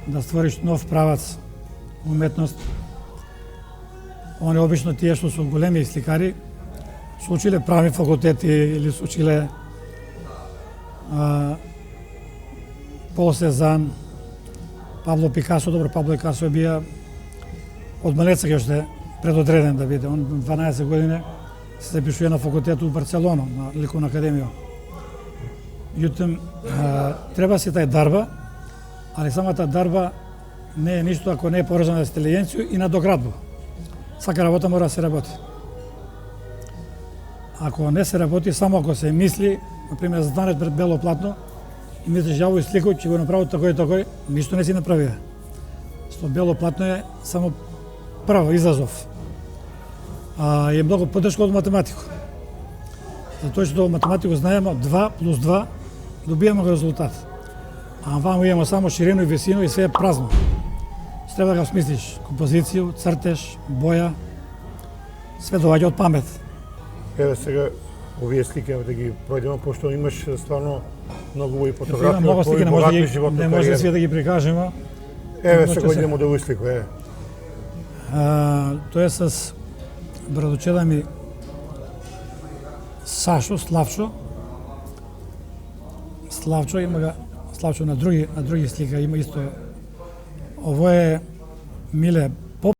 да створиш нов правац уметност. Они обично тие што се големи сликари, се училе правни факултети или се училе Пол Сезан, Пабло Пикасо, добро, Пабло Пикасо бија од малеца ќе што предодреден да биде. Он 12 години се запишува на факултет у Барселона, на Ликовна академија. Јутем, треба си тај дарба, али самата дарба не е ништо ако не е поврзана с интелигенција и надоградба. Сака работа мора да се работи. Ако не се работи, само ако се мисли, например, застанеш пред бело платно и мислиш ја овој сликај ќе го направи такој, ништо не си направија. Што бело платно е само право изазов. Е многу потешко од математико. Затоа што математико знаеме 2 плюс 2 добиваме го резултат. А вамо имаме само ширину и висину и све е празно. Треба да го смислиш композиција, цртеж, боја, све доаѓа од памет. Еве сега овие слики да ги пројдеме, пошто имаш стварно многу и Има фотографии многу од слики, твој не може богата да животна не може кариера. све да ги прикажеме. Еве Може сега се. идемо да услику, еве. Тоа е с брадочеда ми Сашо, Славчо има га Славчо на други слика има исто. Ово е Миле Поп.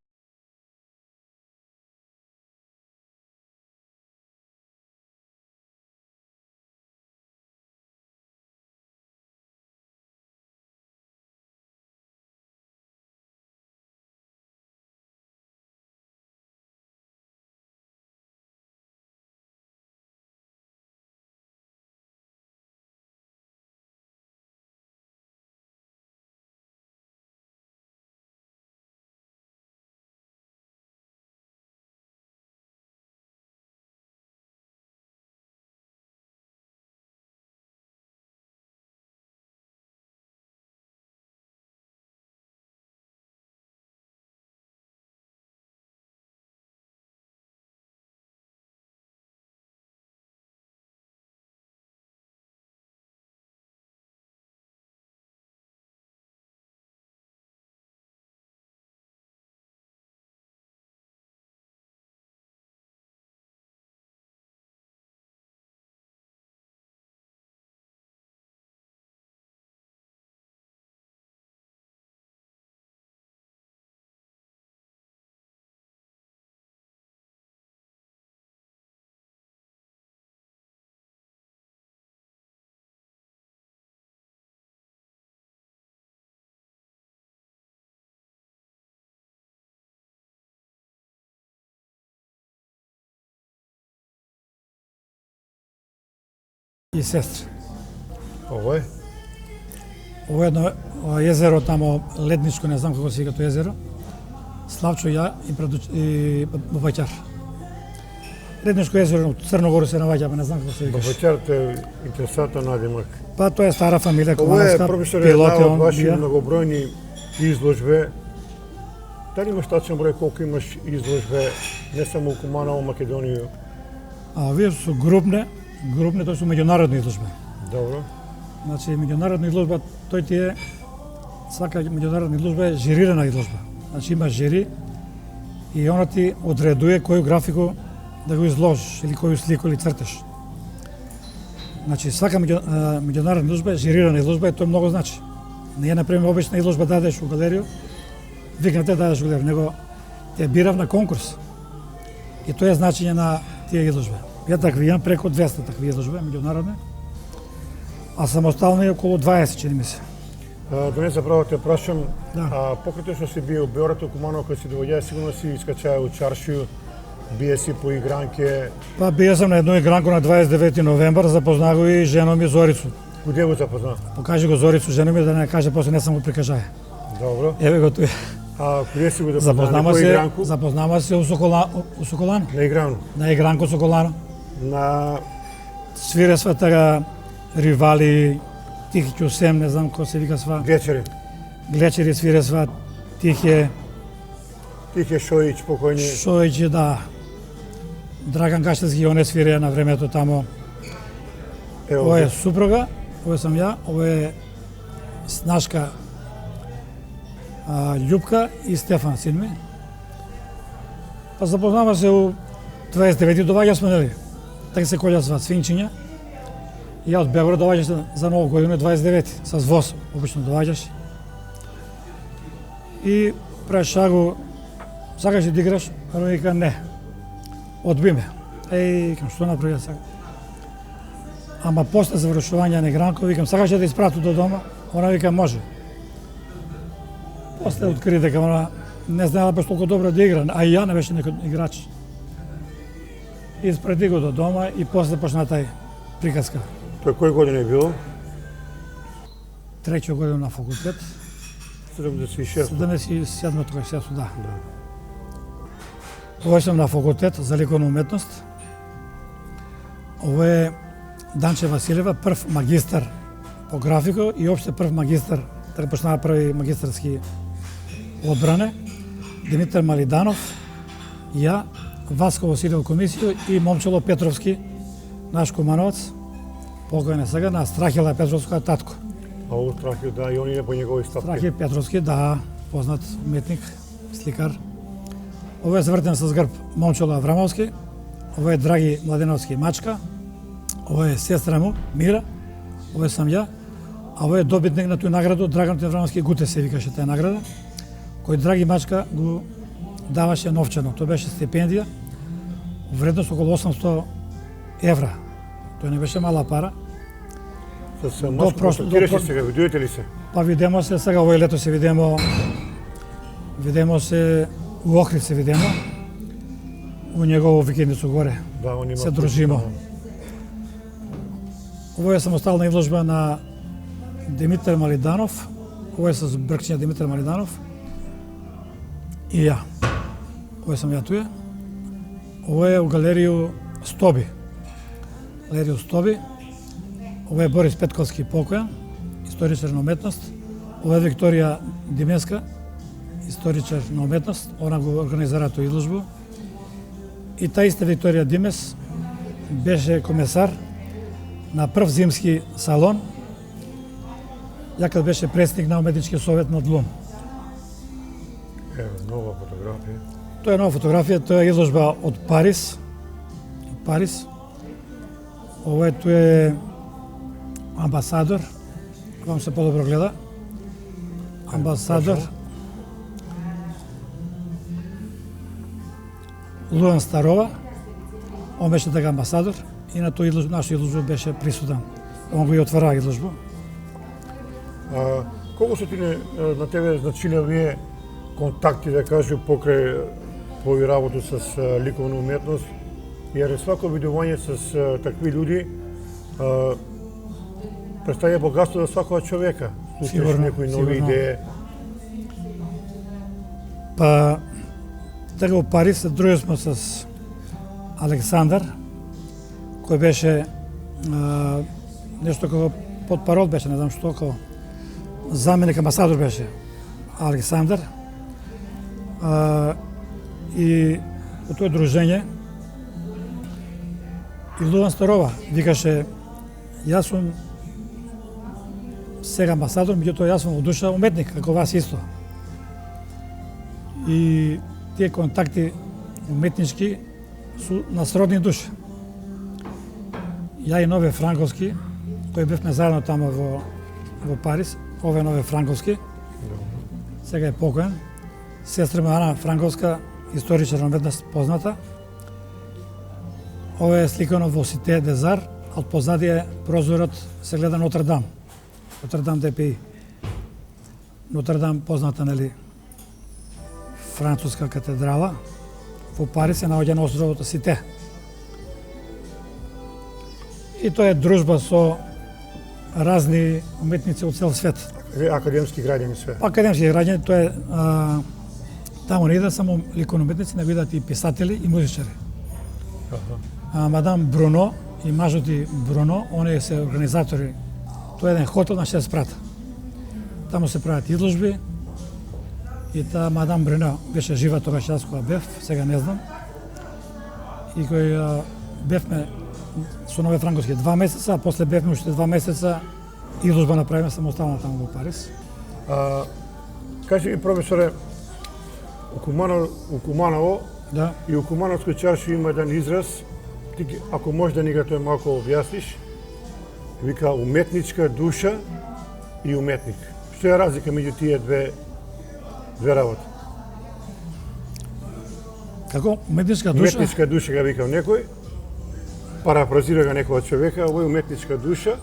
И сестри. Ово е. Ово е едно езеро тамо ледничко, не знам како се вика тоа езеро. Славчо, ја и Бабаќар. Ледничко езеро од Црногору се наоѓа, не знам како се викаш. Бабаќарот е интересантен надимак. Па тоа е стара фамилија Ово е, кумановска, професор, пилот една е од он ваши бија. многобројни изложбе. Дали имаш тачен број колку имаш изложбе, не само у Куманово, Македонија? А овие се групни, тоа се меѓународни изложби. Добро. Значи, меѓународна изложба, тој ти е, свака меѓународна изложба е жирирана изложба. Значи, има жири и она ти одредуе кој графику да го изложиш, или кој слику или цртеш. Значи, свака меѓународна изложба е жирирана изложба и тоа многу значи. Не е, например, обична изложба дадеш у галерiju, викнате дадеш у галерiju, него те бирав на конкурс. И тоа е значење на тие изложби. Ја такви имам преку 200 такви изложби, меѓународни, а самостални е околу 20, чини ми се. Да не забравам те прашам, Да. покрај тоа што си био у Беорат, у Куманово, кога си доаѓа, сигурно си искачаја у чаршију, бие си по игранке. Па бија сам на едно игранко на 29 новембар, запознаа го и жена ми Зорицу. Куде го запозна? Покажи го Зорицу, жена ми да не каже, после не сам го прикажаја. Добро. Еве го тој. Куде си го запозна? Запознава се у Соколано, На играно. на игранко Соколано. На Свире сва така ривали, Тихи Ќусем, не знам кој се вика сва. Глечери. Глечери свире сва, Тихе, Тихе Шојич, покојни. Шојич, да. Драган Каштевски, он е свиреја на времето тамо. Ова е супруга, ова сум ја, ова е снашка Љупка и Стефан, син ми. Па запознава се у 29 доваѓа сме, нели? Така се колјасва свинчиња. И ја од Београд доваѓаш за Нова година 29 с воз, обично доваѓаш. И праша го, сакаш да играш? Прво вика не. Одби ме. Викам, што направи сега? Ама после завршување на игранко, викам, сакаш да испрату до дома? Она вика, може. После откри дека она не знаела баш толку добро да игра, а и ја не беше некој играч. Испрати го до дома и после почна тај приказка. Тоа кој година е било? 3 година на факултет. 76. 77 кога се да. Ова сум на факултет за ликовна уметност. Ова е Данче Василева, прв магистар по графика и опште прв магистар, така почнава први магистарски одбране. Димитар Малиданов, ја, Васко Василев комисијо и Момчило Петровски, наш кумановац, покојен е сега, на Страхила Петровска татко. А ово Страхил, да, и он иде по негови стапки. Страхил Петровски, да, познат уметник, сликар. Ова е завртен с грб Момчило Аврамовски, ова е Драги Младеновски Мачка, ова е сестра му Мира, ова сам ја, а ова е добитник на тој награду Драган Аврамовски Гуте се викаше таа награда, кој Драги Мачка го даваше новчано. Тоа беше стипендија, вредност околу 800 евра. Тоа не беше мала пара. С Мачко контактираше сега, видуете ли се? Па видемо се сега, овој лето се видемо се у Охрид се видемо, у негово викендицу горе. Да, он има се дружимо. Ова е самостална изложба на Димитар Малиданов, ова е с бркчиња Димитар Малиданов и ја. Ова сам ја туја. Ова е у галерију Стоби. Галерију Стоби. Ова е Борис Петковски покојан, историчар на уметност. Ова е Викторија Димеска, историчар на уметност. Она го организира тој изложбу. И та иста Викторија Димес беше комесар на прв зимски салон, ја кога беше председник на уметнички совет на Длун. Ево, нова фотографија. Тоа е нова фотографија, тоа е изложба од Париз. Од Париз. Ова е тој е амбасадор. Вам се подобро гледа. Амбасадор. Луан Старова. Он беше така амбасадор и на тој изложба, нашата изложба беше присутен. Он го и отвара изложба. Колку се ти на тебе значиле овие контакти, да кажу, покрај твој работа с ликовна уметност, jer svako видување с такви луѓе представја богатство за свакога човека. Слушаш некои нови идеи. Па, така во Париз се дружевме с Александар, кој беше нешто како подпарол беше, не знам што, како заменик амбасадор беше Александар. И во тоа дружење и Луан Старова викаше, јас сум сега амбасадор, меѓутоа јас сум во душа уметник, како вас исто. И тие контакти уметнички су на сродни души. Ја и Нове Франковски, кој бевме заедно тамо во Париз, овој Нове Франковски, сега е покоен. Сестра му Ана Франковска, историчар на уметност позната. Ова е сликано во Сите Дезар, а од позади е прозорот се гледа Нотр-Дам. Нотр-Дам ДПИ. Нотр-Дам позната, нели, француска катедрала. Во Париз се наоѓа на островот Сите. И тоа е дружба со разни уметници од цел свет. Академски граѓани све. Академски граѓани, тоа е таму не идат само ликовни уметници, него идат и писатели и музичари. Мадам Бруно и мажот и Бруно, оние се организатори. Тоа е еден хотел на 6 спрата. Таму се прават изложби и таа мадам Бруно беше жива тогаш јас кога бев, сега не знам. И кој бевме со Нове Франковски 2 месеца, а после бевме уште 2 месеца изложба направиме самостална таму во Париз. Кажи ми, професоре, у Куманово Да. и у Кумановској чарши има еден израз, ти, ако можеш да ни го тој малку објасниш, вика уметничка душа и уметник. Што е разлика меѓу тие две работи? Како уметничка душа? Уметничка душа га викам некој, парафразира га некој од човека, овој уметничка душа.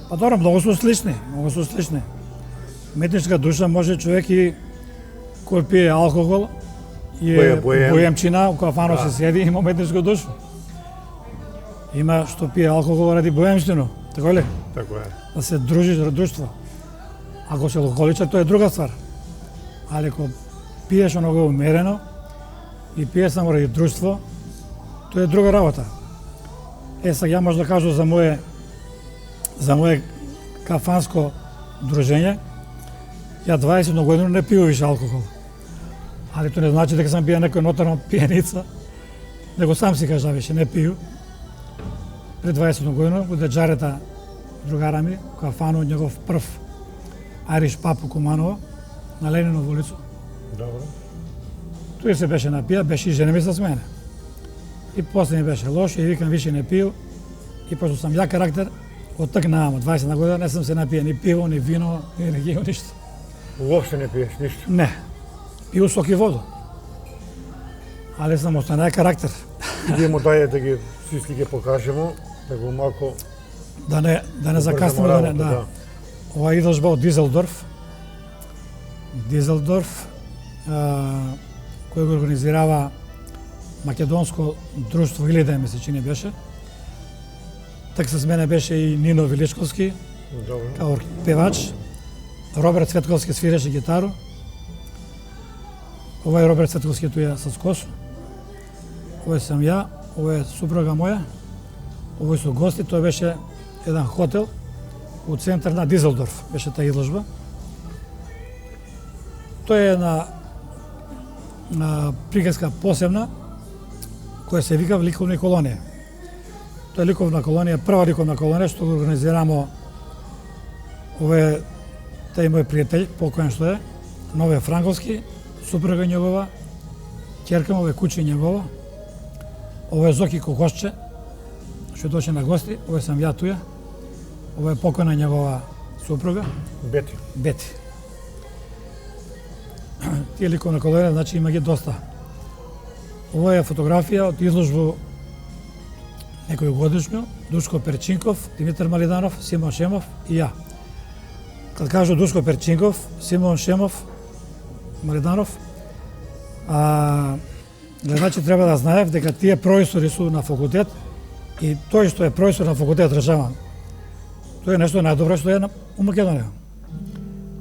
Па добро, многу су слични, многу су слични. Уметничка душа може човек и кој пие алкохол и е боемчина, у кафано се седи, има уметничка душа. Има што пие алкохол ради боемчино, така ли? Така е. Да се дружи за друштво. Ако си алкохоличар, тоа е друга ствар. Али ако пиеш оного умерено и пиеш само ради друштво, тоа е друга работа. Сега ја може да кажу за мое кафанско дружење, ја 20 години не пију више алкохол. Али тоа не значи дека сам пија некој ноторна пијаница, него сам си кажа више не пију. Пред 20 години, кога джарета другара ми, кафану негов прв Ариш пап у Куманово, на Ленинов улицу. Добро. Тој се беше напија, беше и жена ми с мене. И после ми беше лошо и викам више не пију. И пошто сам ја карактер, од так наам, од 20 година не сам се напија ни пиво, ни вино, ни регио, ништо. Уопште не пиеш ништо? Не. Пиу сок и воду. Али сам останаа карактер. Вие му даје да ги сиски ги покажемо, да го малку Да не закаснеме, да. Ова е изложба од Дизелдорф. Кој го организирава Македонско друштво Илида, ми се чини беше. Так с мене беше и Нино Величковски, као певач. Роберт Цветковски свиреше гитару. Ова е Роберт Цветковски, тој е с косо. Ова сам ја, ова е супруга моја. Овој со гости, тоа беше еден хотел у центар на Дизелдорф, беше таа изложба. Тоа е на приказка посебна, која се вика Ликовна колонија. Тоа е ликовна колонија, прва ликовна колонија што го организирамо. Ова е тај мој пријател, покоен што е, Нове Франковски, супруга негова, ќерка му, ова е куче негова. Ова е Зоки Кокошче, што дојде на гости, ова сам ја туја. Ова е покојна негова супруга. Бети. Тие ликовна колонија, значи има ги доста. Ова е фотографија од изложба некој годишњу, Душко Перчинков, Димитар Малиданов, Симон Шемов и ја. Кад кажу Душко Перчинков, Симон Шемов, Малиданов, гледачи треба да знаев дека тие професори су на факултет и тој што е професор на факултет Државан, тоа е нешто најдобро што е у Македонија.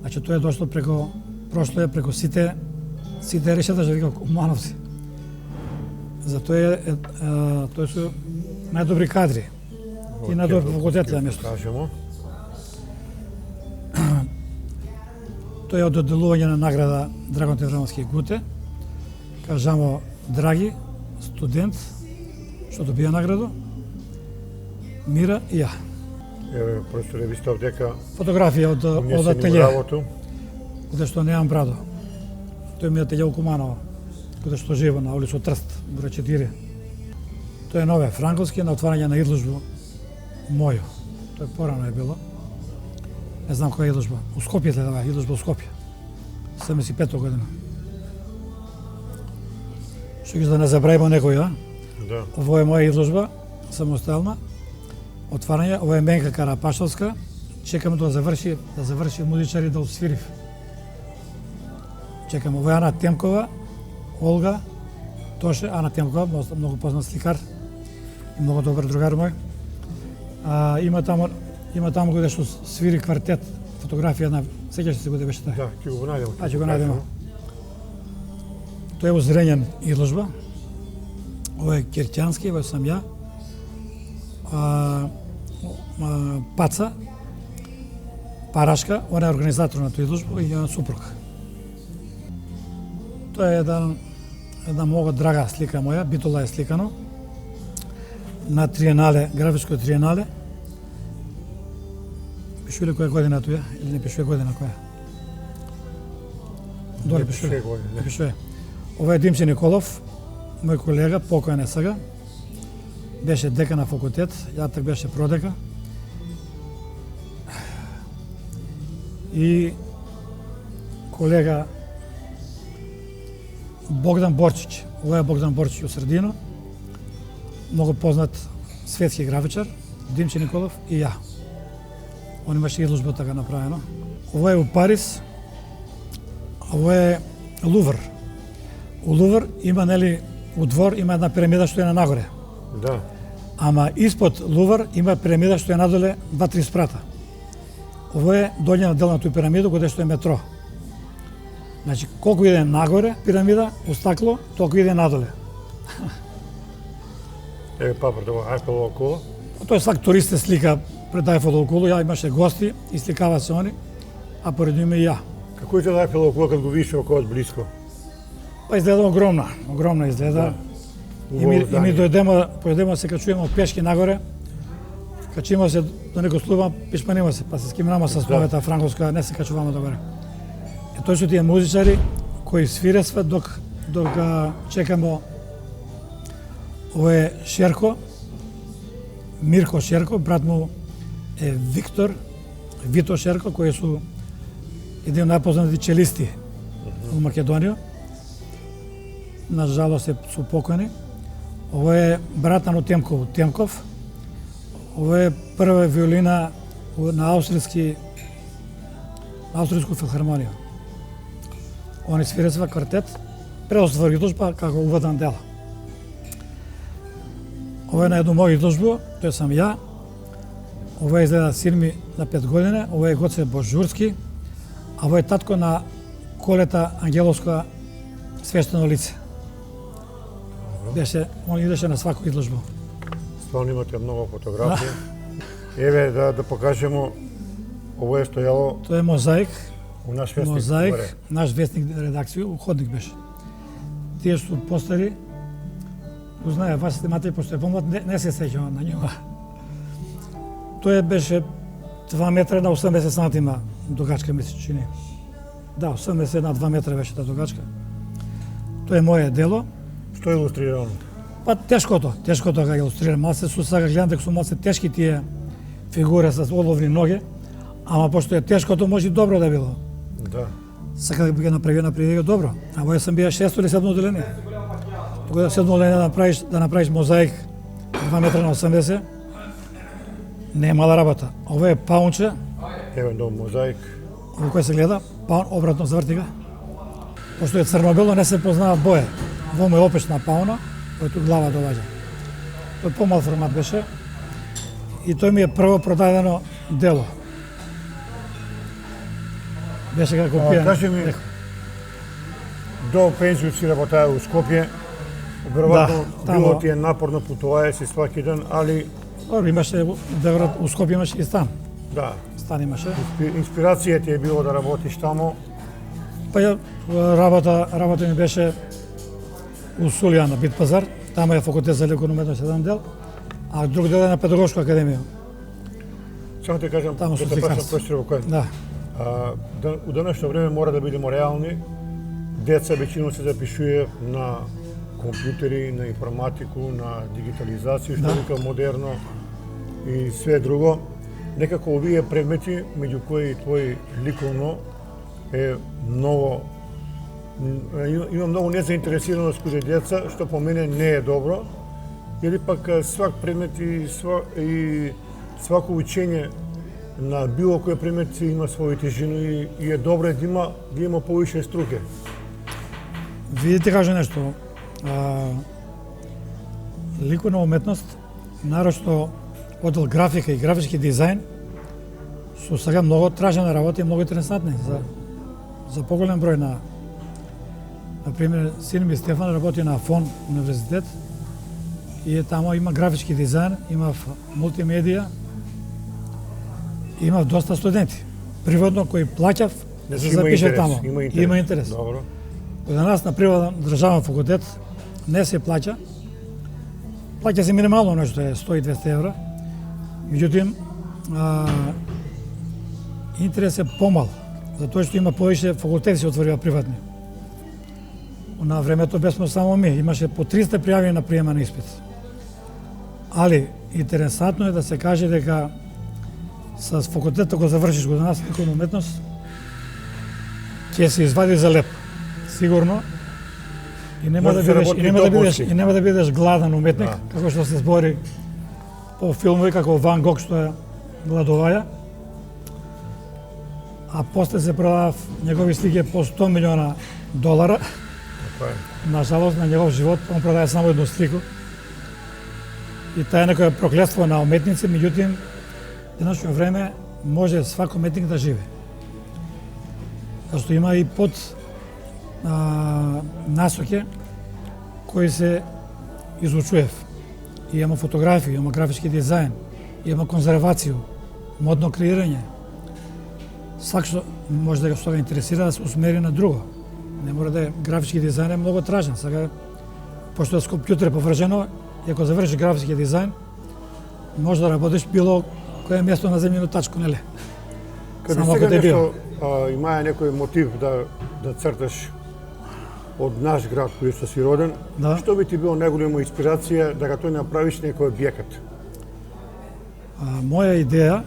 Значи тоа е дошло прошло е преко сите решета, што вика Кумановци. Затоа тоа су најдобри кадри и најдобри факултети на место. Тоа е од доделување на награда Драган Теврамовски Гуте. Кажамо Драги, студент, што добија награду, Мира и ја. Еве, професоре, ви сте дека фотографија од ателје, каде што немам брадо. Тој ми е ателје у Куманово, каде што живеам на улица Трст, број 4. Тоа е Нове Франковски на отварање на изложба мојо. Тоа порано е било. Не знам која е изложба. У Скопје да изложба у Скопје. 75 година. Што ги да не забравимо некој, Да. Ово е моја изложба, самостојална. Отварање, ова е Менка Карапашовска. Чекаме да заврши музичари да освирив. Чекаме, ова е Ана Темкова, Олга, Тоше, Ана Темкова, многу познат сликар и многу добар другар мој. Има таму каде што свири квартет, фотографија на, сеќаш се каде беше таа? Да, ќе го најдеме. Ќе го најдеме. Тоа е Озренјан изложба. Ова е Кирќански, ова сам ја. Паца, Парашка, она е организатор на тој изложба и ја супруг. Тоа е една многу драга слика моја, Битола е сликано на Триенале, графичко Триенале. Пишува ли која година тоја или не пишува година која? Доле пишува. Ова е Димче Николов, мој колега, покоен е сега. Беше дека на факултет, ја так беше продека. И колега Богдан Борчич. Ова е Богдан Борчич од Средино. Многу познат светски графичар, Димче Николов и ја. Он имаше изложба така направено. Ова е у Париз. Ова е Лувр. У Лувр има, нели, у двор има една пирамида што е на нагоре. Да. Ама испод Лувр има пирамида што е надоле 2-3 спрата. Ово е доњена дел на тој пирамида каде што е метро. Значи, колку иде нагоре пирамида, у стакло, толку иде надоле. Папа, тоа Айфелова кула. Тој свак турист се слика пред Айфелова кула, ја имаше гости и сликава се они, а поред нив и ја. Како изгледа Айфелова кула кога го видиш околу блиско? Па изгледа огромна изгледа. И ми појдемо се качуваме пешки нагоре. Качимо се до некој слуба, пишманима се, па се скимнама со сновета франковска, не се качуваме догоре. Тоа што тие музичари кои свиресват док чекамо. Ово е Шерко, Мирко Шерко, брат му е Вито Шерко, кои су еден од најпознати челисти во Македонија. На жалост су покојни. Ово е брат на Темков. Ово е прва виолина на Австриску филхармонија. Они свиресва квартет, предоставува изложба како уводен дел. Ова е на едно моја изложба, тој сум ја. Ова изгледа син ми на 5 години, ова е Гоце Божурски, а ова е татко на Колета Ангеловска свештено лице. Он идеше на сваку изложба. Стварно имате многу фотографии. Еве да покажемо, ово е стојало. Тоа е мозаик. У наш вестник. Мозаик, наш вестник редакција, уходник беше. Тие што постари, го знае, вашите матери, пошто е помлад, не се сеќава на njega. Тоа беше 2 метра на 80 сантима дугачка, ми се чини. Да, 80 на 2 метра беше та дугачка. Тоа е моје дело. Што е илустрирано? Па тешкото га илустрирам. Малце су сега гледам дека су малце тешки тие фигури со оловни ноге, ама пошто е тешкото, може и добро да било. Да. Сака да би го направи добро. А во сам бија 6 или 7 оделение. Тогаш да 7 оделение да направиш мозаик 2 метра на 80, не е мала работа. Ова е паунче. Еве до мозаик. Ово кој се гледа, паун обратно заврти га. Пошто е црно-бело, не се познава боја. Во му е опешна пауна, којато глава доваѓа. Тој помал формат беше и тој ми е прво продадено дело. Беше како копија. Кажи ми, до пензију си работаја у Скопје, веројатно било ти е напорно путување си сваки ден, али... Имаше, у Скопје имаше и стан. Да. Стан имаше. Инспирација ти е било да работиш тамо? Па ја работа ми беше у Сулија на Битпазар, тamo е факултет за ликовна уметност еден дел, а друг дел е на Педагошка академија. Само ти кажам, Тамо да те прашам професор кој. Да. У денешно време мора да бидеме реални. Деца веќино се запишува на компјутери, на информатику, на дигитализација, што вика модерно и све друго. Некако овие предмети, меѓу кои твој ликовно е многу има многу незаинтересираност кај деца, што по мене не е добро. Или пак свак предмет и свако учење на било кој предмет има своја тежина и е добро да има повише струке. Видите, кажа нешто. Ликовна уметност, нарошто одел графика и графички дизајн, су сега многу тражена работа и многу интересантни за поголем број на... Например, син ми Стефан работи на ФОН универзитет и тамо има графички дизајн, има мултимедија, има доста студенти. Приводно кои плаќав да се запише тамо. Има интерес. Добро. За нас на приватен државен факултет не се плаќа. Плаќа се минимално нешто е 100-200 евра. Меѓутоа интерес е помал, затоа што има повеќе факултети се отворија приватни. На времето бесме само ми, имаше по 300 пријави на приема на испит. Али интересантно е да се каже дека с факултетот го завршиш годината ликовна уметност, ќе се извади за леп. Сигурно. И нема да бидеш гладен уметник, како што се збори по филмови како Ван Гог што е гладуваја. А после се продава негови слики по $100 милиона. На жалост, на негов живот, он продаде само едно слико. И таа е некоја проклетство на уметници, меѓутоа, денешно време може свако уметник да живе. Зашто има и под насоке кои се изучуев. Има фотографија, има графички дизајн, има конзервација, модно креирање. Свак што може да го интересира да се усмери на друго. Не мора да е графички дизајн е многу тражен. Сега пошто с компјутер поврзано, и ако завршиш графички дизајн, може да работиш било кое место на земјино тачко, нели? Каде сега нешто има некој мотив да црташ од наш град кој што си роден, Да. што би ти било најголема инспирација да го тој направиш некој објекат? Моја идеја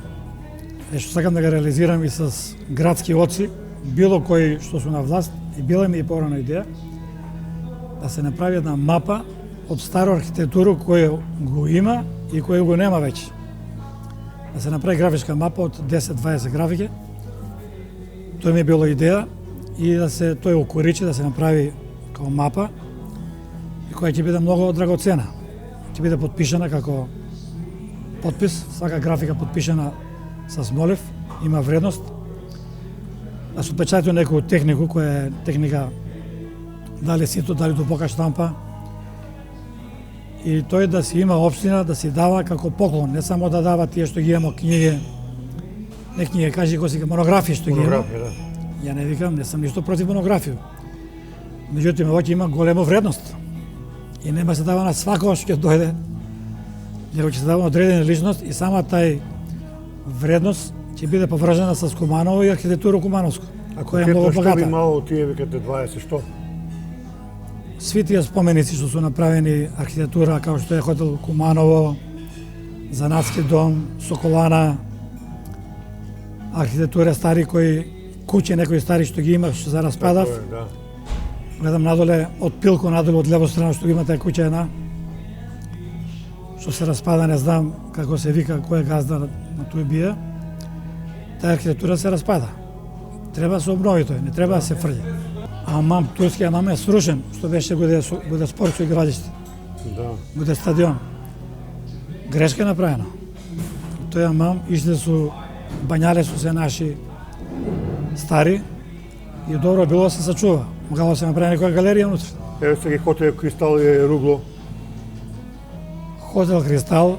е што сакам да го реализирам и с градски оци, било кои што су на власт, и била ми и порано идеја, да се направи една мапа од старо архитектуру која го има и која го нема веќе. Да се направи графичка мапа од 10-20 графики. Тоа ми е било идеја и да се тој окоричи, да се направи како мапа и која ќе биде многу драгоцена. Ќе биде подпишана како подпис, свака графика подпишана со молив, има вредност. Да се печатува некоја технику која е техника дали сито, дали дубока штампа. И тој да си има општина да си дава како поклон, не само да дава тие што ги има книги, не книги, кажи го сега монографии што ги има. Монографија, да. Ја не викам, не сум ништо против монографија. Меѓутоа, овоќе има голема вредност. И нема се дава на свако што ќе дојде, него ќе се дава одредена личност и сама тај вредност ќе биде поврзана со Куманово и архитектура кумановска, која е многу Што би богата. имало тие викате 20 што? Сви тие споменици што су направени архитектура, како што е хотел Куманово, Занатски дом, Соколана, архитектура стари кои куќе некои стари што ги има, што се распадав. Така е, да. Гледам надоле од Пилко надоле од лево страна што има тај куќа една што се распада, не знам како се вика, кој е газда на тој бија. Таа архитектура се распада. Треба да се обнови тој, не треба да се фрли. Амам, турски амам е срушен, што беше годе спортско игралиште, Да. годе стадион. Грешка е направена. Тој амам ишле су бањале су се наши стари и добро било да се сачува. Могало да се направи некоја галерија внутре. Еве сега хотел Кристал и Ругло. Хотел Кристал,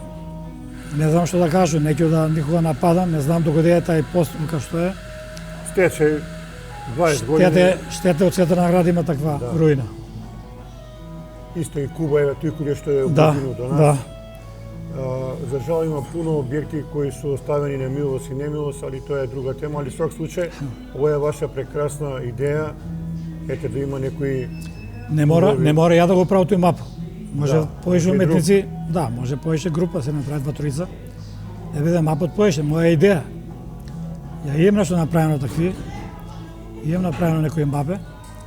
не знам што да кажам, неќе да никога нападам, не знам докаде е тај поступка што е. Стече 20 години. Штете од сета награда има таква Да. руина. Исто и Куба, еве тој кој што е Да, обидено до нас. да. За жал има пуно објекти кои се оставени на милост и немилост, али тоа е друга тема, али во секој случај ова е ваша прекрасна идеја, ете да има некои Не мора ја да го прави тој мапа. Може Да, повеќе може и уметници, да, може повеќе група се направи два-тројца. Да биде мапот повеќе, моја идеја. Ја имам нешто направено такви. Имам направено некои мапе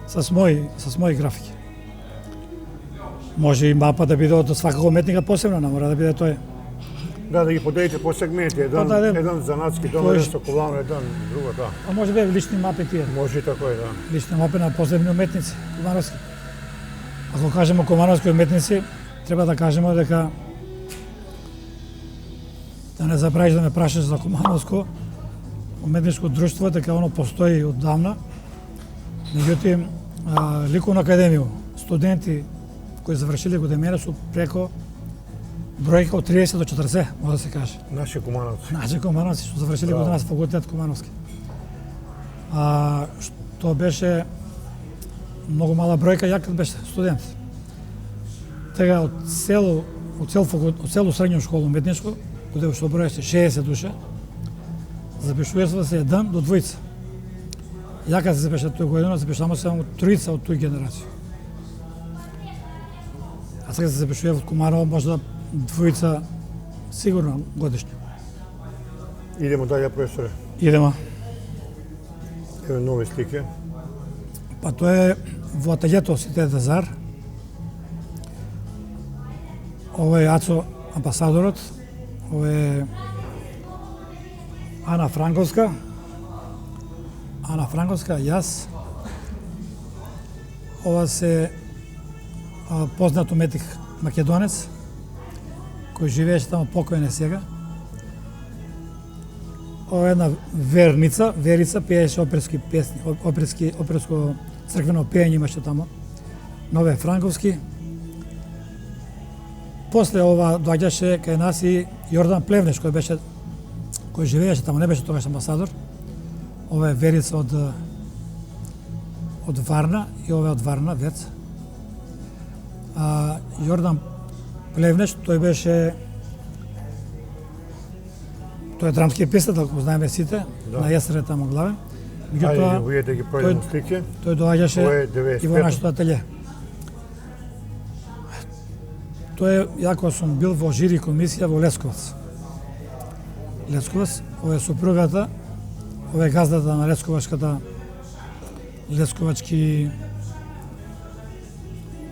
с мои графики. Може и мапа да биде од свакого уметника посебно, не мора да биде тој. да ги поделите по сегменти, еден занатски дом, еден Соколано, еден друго, да. А може би лични мапи тие. Може и така е, да. Лични мапи на посебни уметници, кумановски. Ако кажеме кумановски уметници, треба да кажеме дека да не забравиш да ме прашаш за кумановско уметничко друштво, дека оно постои оддавна. Меѓутоа, ликовна академија, студенти кои завршиле каде мене су преко бројка од 30 до 40, може да се каже. Наши кумановци. Значи кумановци што завршиле каде нас факултет кумановски. Што беше многу мала бројка, ја кад беше студент. Тега од цело средњу школу уметничко, каде што броеше 60 души, запишуваше се 1 до 2. Ја кад се запиша тој година, запишаме само 3 од тој генерација. А сега се запишува од Куманово може да 2 сигурно годишно. Идемо дале, професоре. Идемо. Еве нови слики. Па тоа е во ателјето Сите Дезар. Ова е Ацо амбасадорот. Ова е Ана Франковска. Ана Франковска, јас. Ова се познат уметник македонец, кој живееше таму, покоен е сега. ова е една Верица пееше оперски песни, оперско црквено пеење имаше тамо. Нове Франковски. После ова доаѓаше кај нас и Јордан Плевнеш кој живееше тамо, не беше тогаш амбасадор. Ова е Верица од Варна и ова е од Варна, Вец. Јордан Плевнеш, тој е драмски писател, го знаеме сите, на Јесре тамо главен. Ајде, вие да ги пројдемо слики. Тој доаѓаше и во нашето ателје. Јако сум бил во жири комисија во Лесковац. Ова е супругата, ова е газдата на Лесковачки...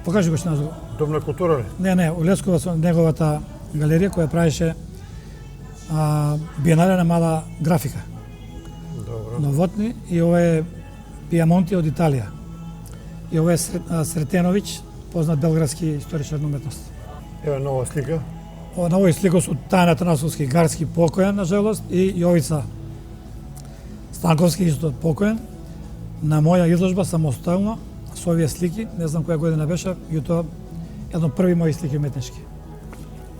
Покажи го што назов. Дом на култура ли? Не, у Лесковац неговата галерија која правише биенале на мала графика. Добро. Новотни и ова е Пијамонти од Италија. И ова е Сретеновиќ, познат белградски историчар на уметност. Ева нова слика. На овој слика су Тајна Танасовски Гарски покоен, на жалост, и Јовица Станковски исто покоен. На моја изложба самостојно со овие слики, не знам која година беше, јутоа едно први мои слики уметнички.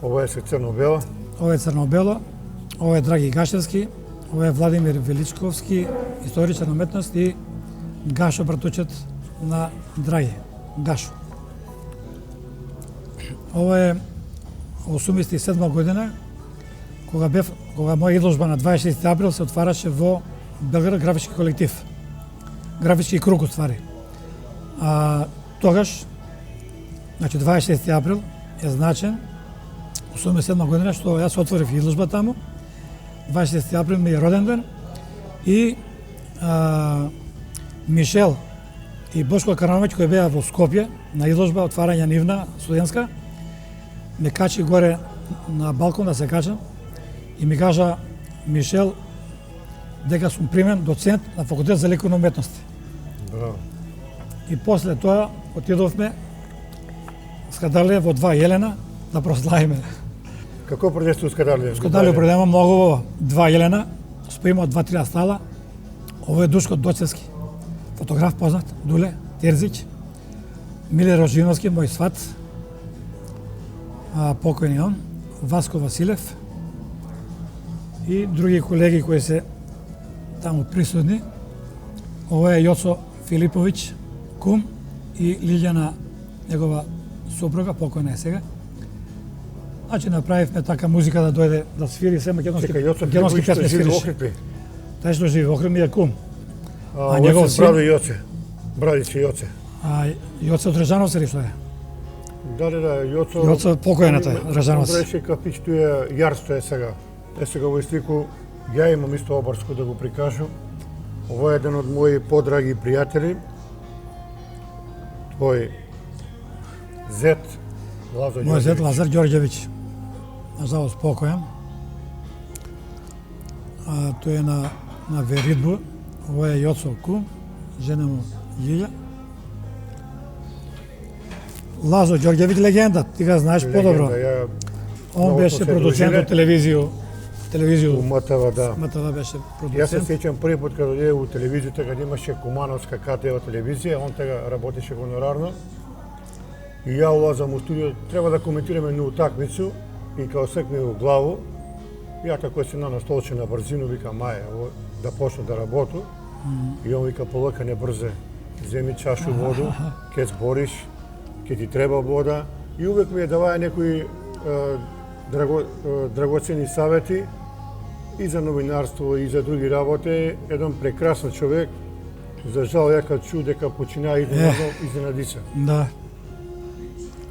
Ова е се црно-бела. Ова е црно-бело, ова е Драги Гашевски, ова е Владимир Величковски, историчар на уметност и Гашо братучет на Драги, Гашо. Ова е 87 година, кога моја изложба на 26 април се отвараше во Белград графички колектив. Графички круг отвари. Тогаш, значи 26 април е значен, 87 година што јас отворив изложба таму. 26 април ми е роден ден и Мишел и Бошко Карановиќ кои беа во Скопје на изложба отварање нивна студентска, ме качи горе на балкон да се качам и ми кажа Мишел дека сум примен доцент на факултет за ликовни уметности. Браво. И после тоа отидовме Скадалија во 2 Јелена да прославиме. Како предесте у Скадалија? Скадалија предема многу 2 Јелена, споима од 2-3 стала. Ово е Душко Доцевски, фотограф познат, Дуле Терзиќ, Миле Рожиновски, мој сват, покојни он, Васко Василев и други колеги кои се таму присутни. Ова е Јоцо Филиповиќ, кум, и Лилјана, негова супруга, покојна е сега. Значи направивме така музика да дојде да свири се македонски песни свириш. Тај што живи во Охрид ми е кум. А негов син прави Јоце. Брадиче Јоце. Јоце од Режановци ли што е? Да, Јоцо. Јоцо покојната Режановци. Бреше капич тој е јарсто е сега. Сега во слику ја имам исто обарско да го прикажам. Ово е еден од мои подраги пријатели. Твој зет Лазар Ѓорѓевиќ. Мој зет Лазар Ѓорѓевиќ. Нажалост покојан. Тој е на Веридбу. Ово е Јоцо кум, жена му Јилја. Лазо Ѓорѓевиќ легенда, ти го знаеш подобро. Он беше продуцент од телевизија. У МТВ, да. МТВ беше продуцент. Јас се сеќам први пат кога дојде у телевизијата, кога имаше Кумановска КТВ телевизија, он тега работеше гонорарно. И ја улазам у студио, треба да коментираме на утакмицу и као секме у главу, ја како се на столче на брзину, вика мај, да почне да работу. И он вика полека не брзе, земи чашу воду, ке збориш, ке ти треба вода. И увек ми е даваја некои драгоцени савети и за новинарство и за други работи. Еден прекрасен човек. За жал ја кад чу дека почина изненади се. Да.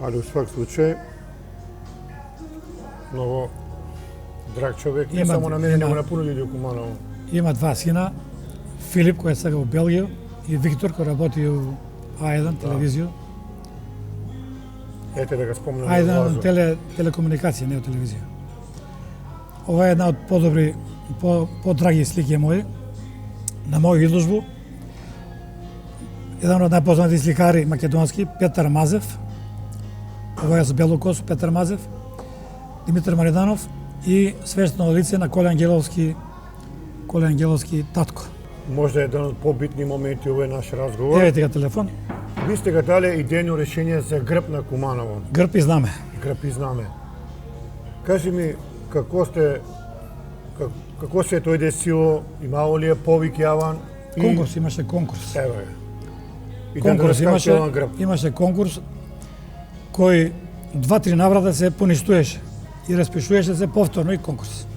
Али у свак случај многу драг човек, не само на мене, него на пуно луѓе Куманово. Има 2 сина, Филип кој е сега во Белгија и Виктор кој работи у А1 телевизија. Ете да го спомнам. А1 телекомуникација, не телевизија. Ова е една од подобри, подраги слики мои на моја изложбу. Еден од најпознати сликари македонски, Петар Мазев. Ова е за Белокос, Петар Мазев, Димитар Мариданов и свештено лице на Коле Ангеловски, Коле Ангеловски татко. Можда еден од побитни моменти овој наш разговор. Еве тега телефон, Ви сте га дале идејно решение за грб на Куманово. грб и знаме. Грб и знаме. Кажи ми, како се тој десило, имало ли е повик јаван? Конкурс, имаше конкурс. Еве. И Конкурс да имаше, грб. имаше конкурс кој 2-3 наврата се поништуеше и распишуваше се повторно и конкурс.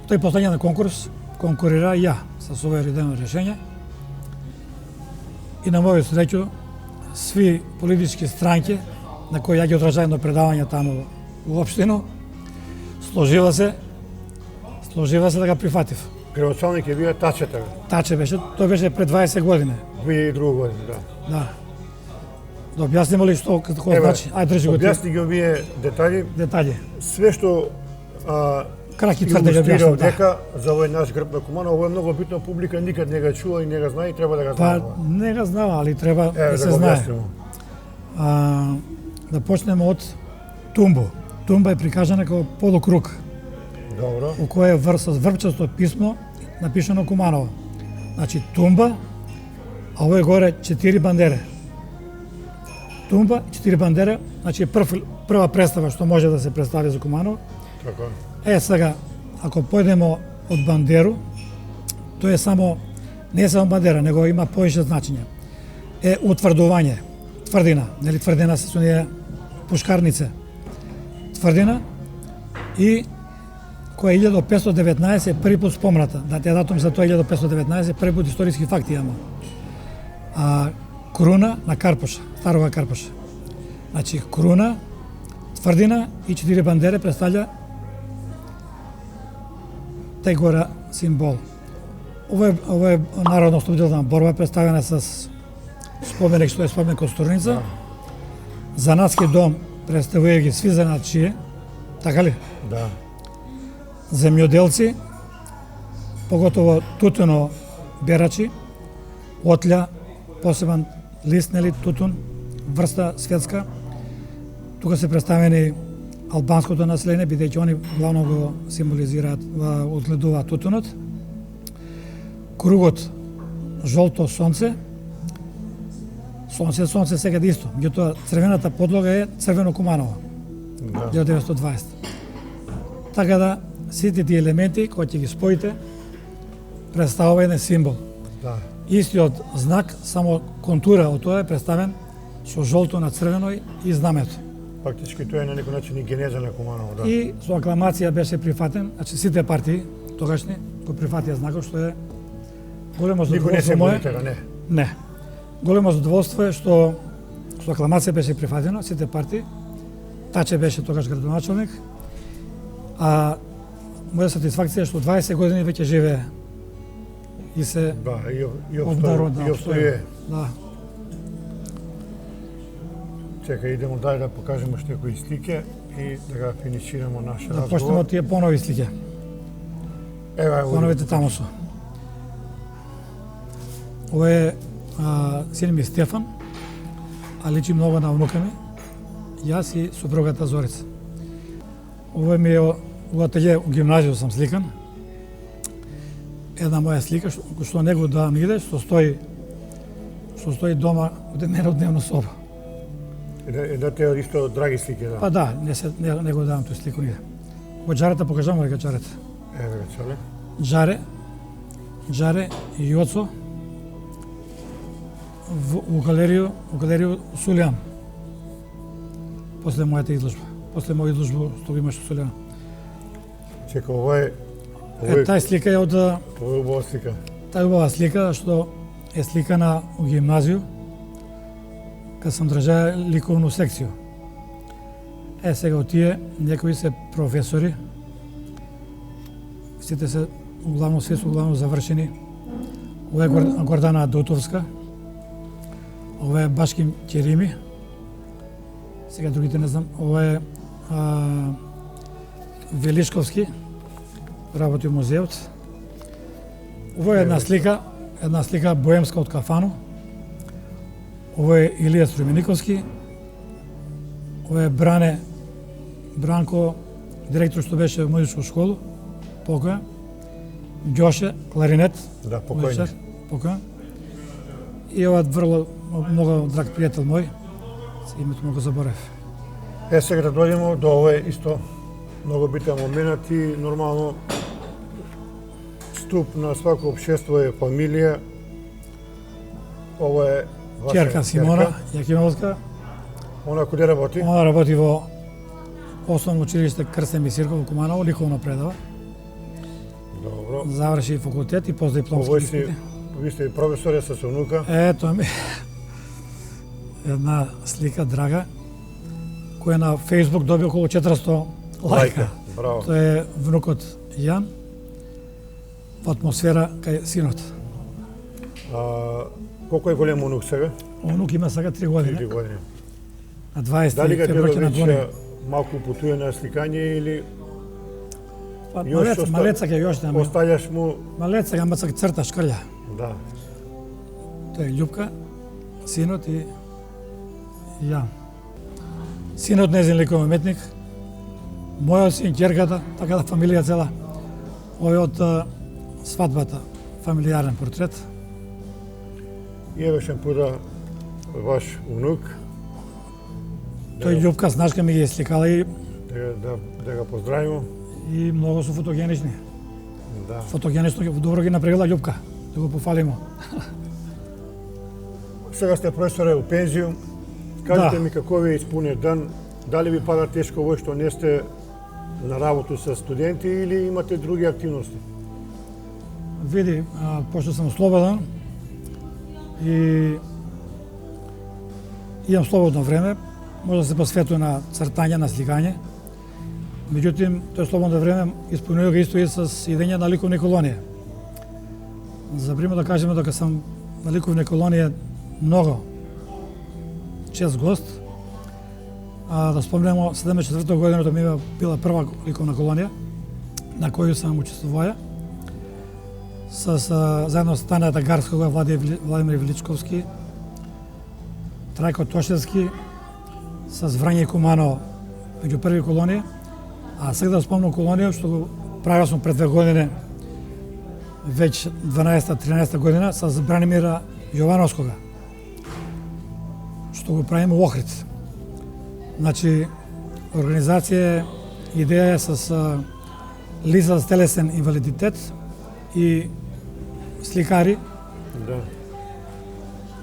Тој последниот на конкурс конкурира и ја со своје идејно решение. И на моја среќу сви политички странки на кои ја ги одржаvam на предавања таму во општину, сложила се да го прифатив. Градоначалник е вие Тачета. Таче беше, тој беше пред 20 години. 2002 година, да. Да. Да објаснимо ли што како значи? Ајде држи го ти Објасни ги овие детали. детали. Све што Краки тврде ги илустрирал објаснив, да. дека за овој наш грб на Куманово, овој е многу битно, публика никад не го чула и не го знае и треба да го знае. Па не го знава, али треба да се го знае. објаснимо. Да почнеме од Тумбо. Тумба е прикажана како полукруг, Добро. у кој е со врвчасто писмо напишано Куманово. Значи Тумба, а овој горе 4 бандере. Тумба, 4 бандере, значи прва представа што може да се представи за Куманово. Така. Сега, ако појдемо од бандеру, тоа е само, не е само бандера, него има повеќе значење. Е утврдување, тврдина, нели тврдина се со ние пушкарнице. Тврдина и која е 1519 први пат спомната. Да, таа датум за тоа 1519 први пат историски факти има. Круна на Карпоша, старога Карпоша. Значи круна, тврдина и 4 бандере представља тај гора символ. Ова е народно ослободителна борба представена с споменик што е споменик од Стурница. Занатски дом представува ги сви заначии, така ли? Да. Земјоделци, поготово тутуно берачи, отлја, посебен лист, нели, тутун, врста светска. Тука се представени албанското население, бидејќи они главно го символизираат, одгледуваат тутунот. Кругот жолто сонце, сонце сега исто, меѓутоа црвената подлога е црвено Куманово, Да. 1920. Така да, сите тие елементи кои ќе ги споите, представува еден символ. Да. Истиот знак, само контура од тоа е представен со жолто на црвено и знамето. Фактички тоа е на некој начин и генеза на Куманово, да. И со акламација беше прифатен, значи сите партии тогашни го прифатија знакот, што е големо Никој не се задоволство мое. монитора, не. Не. Големо задоволство е што со акламација беше прифатено сите партии. Таче беше тогаш градоначалник. А моја сатисфакција е што 20 години веќе живее и се Да, и обнародна. обстоје. Да. Чека, идемо дај да покажеме уште некои слики и да го финишираме наш Да разговор. почнеме од тие понови слики. Ева, Поновите таму се. Ова е син ми Стефан, а личи многу на внука ми, јас и супругата Зорица. Ова ми е у ателје, у гимназију сам сликан. Една моја слика, што него да ми иде, што стои дома од мене од дневна соба. Да те исто драги слики, да. Па да, не го давам тој слику ниде. Во джарата покажам дека джарата. Еве го чале. Джаре и Јоцо у галерију Сулјан. После мојата изложба. После моја изложба што го имаш Сулјан. Чека, ова е Тај слика е од ова е убава слика. тај убава слика што е сликана у гимназију кога сам држа ликовну секција. Сега од тие некои се професори. Сите се углавно завршени. Ова е Гордана Дотовска. Ова е Башким Керими. Сега другите не знам. Ова е Велишковски. Работи у музеот. Ова е една слика боемска од кафану. Ова е Илија Струмениковски. Ова е Бранко, директор што беше во музичка школа, покоја. Ѓоше, кларинет. Да, покојни. Покојен. И ова врло многу драг пријател мој, името му го заборев. Сега да дојдеме до овој исто многу битен момент и нормално ступ на свако општество е фамилија. Ова е ваша Ќерка Симона Јакимовска. Она каде работи? Она работи во Основно училиште Крстен Мисирков во Куманово, ликовно предава. Добро. Заврши факултет и постдипломски испити. Ви сте професор со унука. Ето ми една слика драга, која на Фејсбук доби околу 400 лајка. Браво. Тоа е внукот Јан во атмосфера кај синот. Колку е голем унук сега? Онук има сега 3 години. 3 години. На 20 Дали га февруари на гледа двони. малку путуе на сликање или Малеца ќе још да оставјаш му? Малеца га мацак црта шкрља. Да. Тоа е Љупка, синот и Јан. Синот незин ликов уметник, мојот син, ќерката, така да фамилија цела. Овој од свадбата, фамилијарен портрет. И еве пуда ваш унук. Тој Љупка Снашка ми ги сликала и Да го поздравиме. и многу су фотогенични. Да. Фотогенично добро ги направила Љупка, да го пофалимо. Сега сте професоре у пензију. Кажете Да. ми како ви испуне ден, дали ви пада тешко во што не сте на работу со студенти или имате други активности? Види, пошто сум слободен и имам слободно време, може да се посветува на цртање, на сликање. Меѓутоа, тоа слободно време исполнува го исто и со идење на ликовни колонија. За пример да кажеме дека сам на ликовни колонија многу чест гост. Да спомнеме 74 годината ми била прва ликовна колонија на која сам учествуваа заедно со Тањата Гарскога, Владимир Величковски, Трајко Тошевски, с Врање и Куманово меѓу први колонија. А сега да спомнам колонија што го правил сум пред 2 години, веќе 12-13 година, с Бранимира Јовановскога, што го правиме во Охрид. Значи, организација, идеја е с лица за телесен инвалидитет и сликари Да.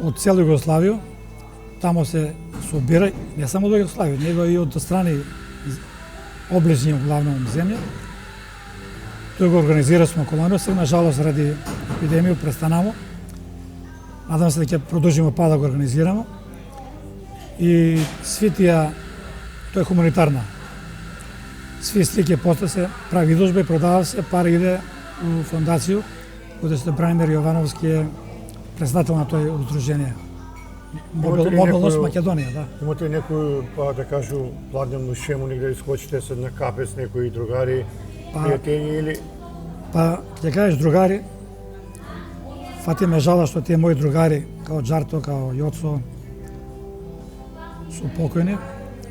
од цела Југославија. Тамо се собира не само од Југославија, него и од страни оближни главно земја. Тој го организира смо колонија, сега на жалост ради епидемија престанамо. Надам се дека ќе продолжиме па да го организираме. И сви тие, тоа е хуманитарна. Сви слики после се прави изложба и продава се, пара иде у фондацију, каде што Бранимир Јовановски е председател на тоа удружение. Мобилност Македонија, да. Имате некој, да кажу, пладневну шему негде искочите се на кафе с некои другари, пријатели или? Па, ќе кажеш другари, фати ме жала што тие мои другари, као Джарто, као Јоцо, су покојни.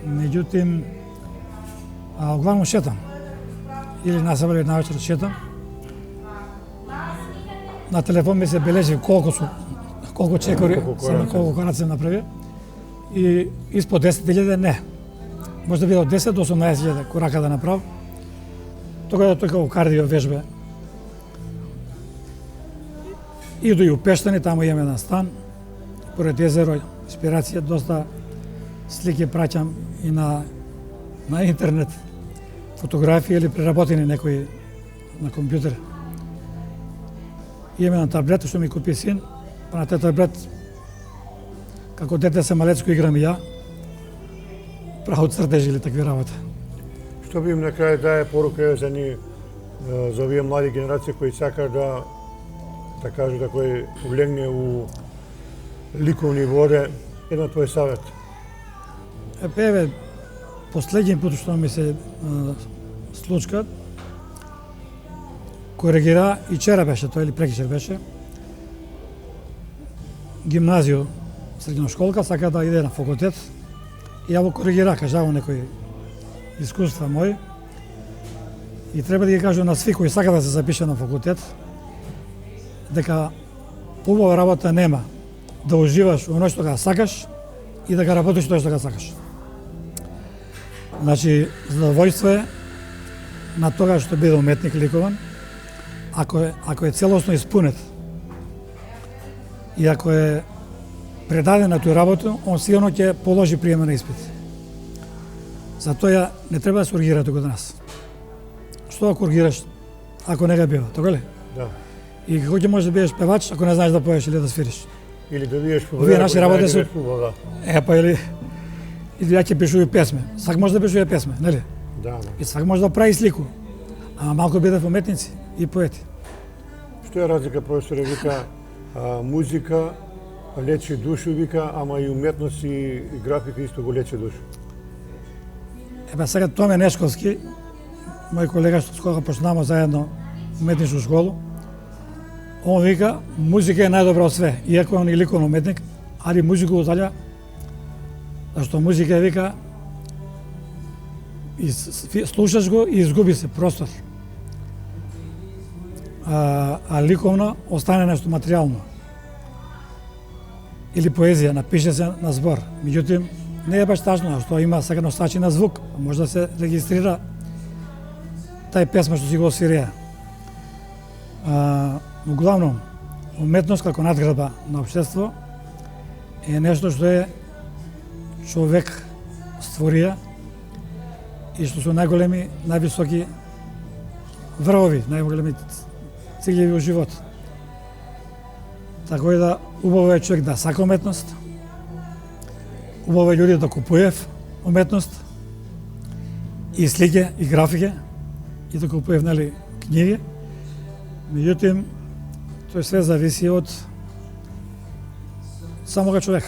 Меѓутим, углавном шетам. Или на себе или навечер шетам. На телефон ми се бележи колку чекори, колку кораци направи. И испод 10.000 не. Може да биде од 10 до 18.000 корака да направи. Тогава тој како кардио вежбе. Иду и у Пештани, таму имаме еден стан, поред езеро, инспирација, доста слики праќам и на интернет, фотографии или преработени некои на компјутер. Имаме еден таблет што ми купи син, па на тој таблет, како дете се малецко играм и ја, право цртежи или такви работи. Што би им на крај дае порука за за овие млади генерации кои сака да кажу да кој влегне у ликовни воде, еден твој савет? Еве, последен пат што ми се случка, коригира и вчера беше тоа или прекичер беше. Гимназију, средна школка, сака да иде на факултет. И ја го коригира, кажава некои искуства мои. И треба да ги кажам на сви кои сака да се запише на факултет, дека убава работа нема да уживаш оно што го сакаш и да го работиш тоа што го сакаш. Значи, задоволство е на тоа што биде уметник ликован, ако е целосно испунет и ако е предаден на тој работа, он сигурно ќе положи приема на испит. Затоа не треба да се ургира тука до нас. Што ако ургираш ако не го бива, така ли? Да. И како ќе можеш да бидеш певач ако не знаеш да поеш или да свириш? Или да видиш по Овие наши работи се да. Па или ја ќе пишува песме. Сак може да пишува песме, нели? Да. И сак може да прави слику. Ама малку бидат уметници и поети. Што е разлика, професоре, вика, музика лечи душу, вика, ама и уметност и графика исто го лечи душу. Сега Томе Нешковски, мој колега што скоро почнаваме заедно уметничку школу, он вика, музика е најдобра од све, иако он и ликовен уметник, али музика удалја, зашто музика вика, и слушаш го и изгуби се простор. А ликовно остане нешто материјално. Или поезија, напише се на збор. Меѓутоа, не е баш тажно, што има сега носачи на звук, може да се регистрира тај песма што си го освирија. Углавном, уметност како надградба на општество е нешто што е човек створија и што се најголеми, највисоки врвови, најголеми цилеви во живот. Така и да убаво е човек да сака уметност, убаво е луѓе да купуев уметност, и слике, и графике, и да купуев, нели, книги. Меѓутоа, тој све зависи од самога човек.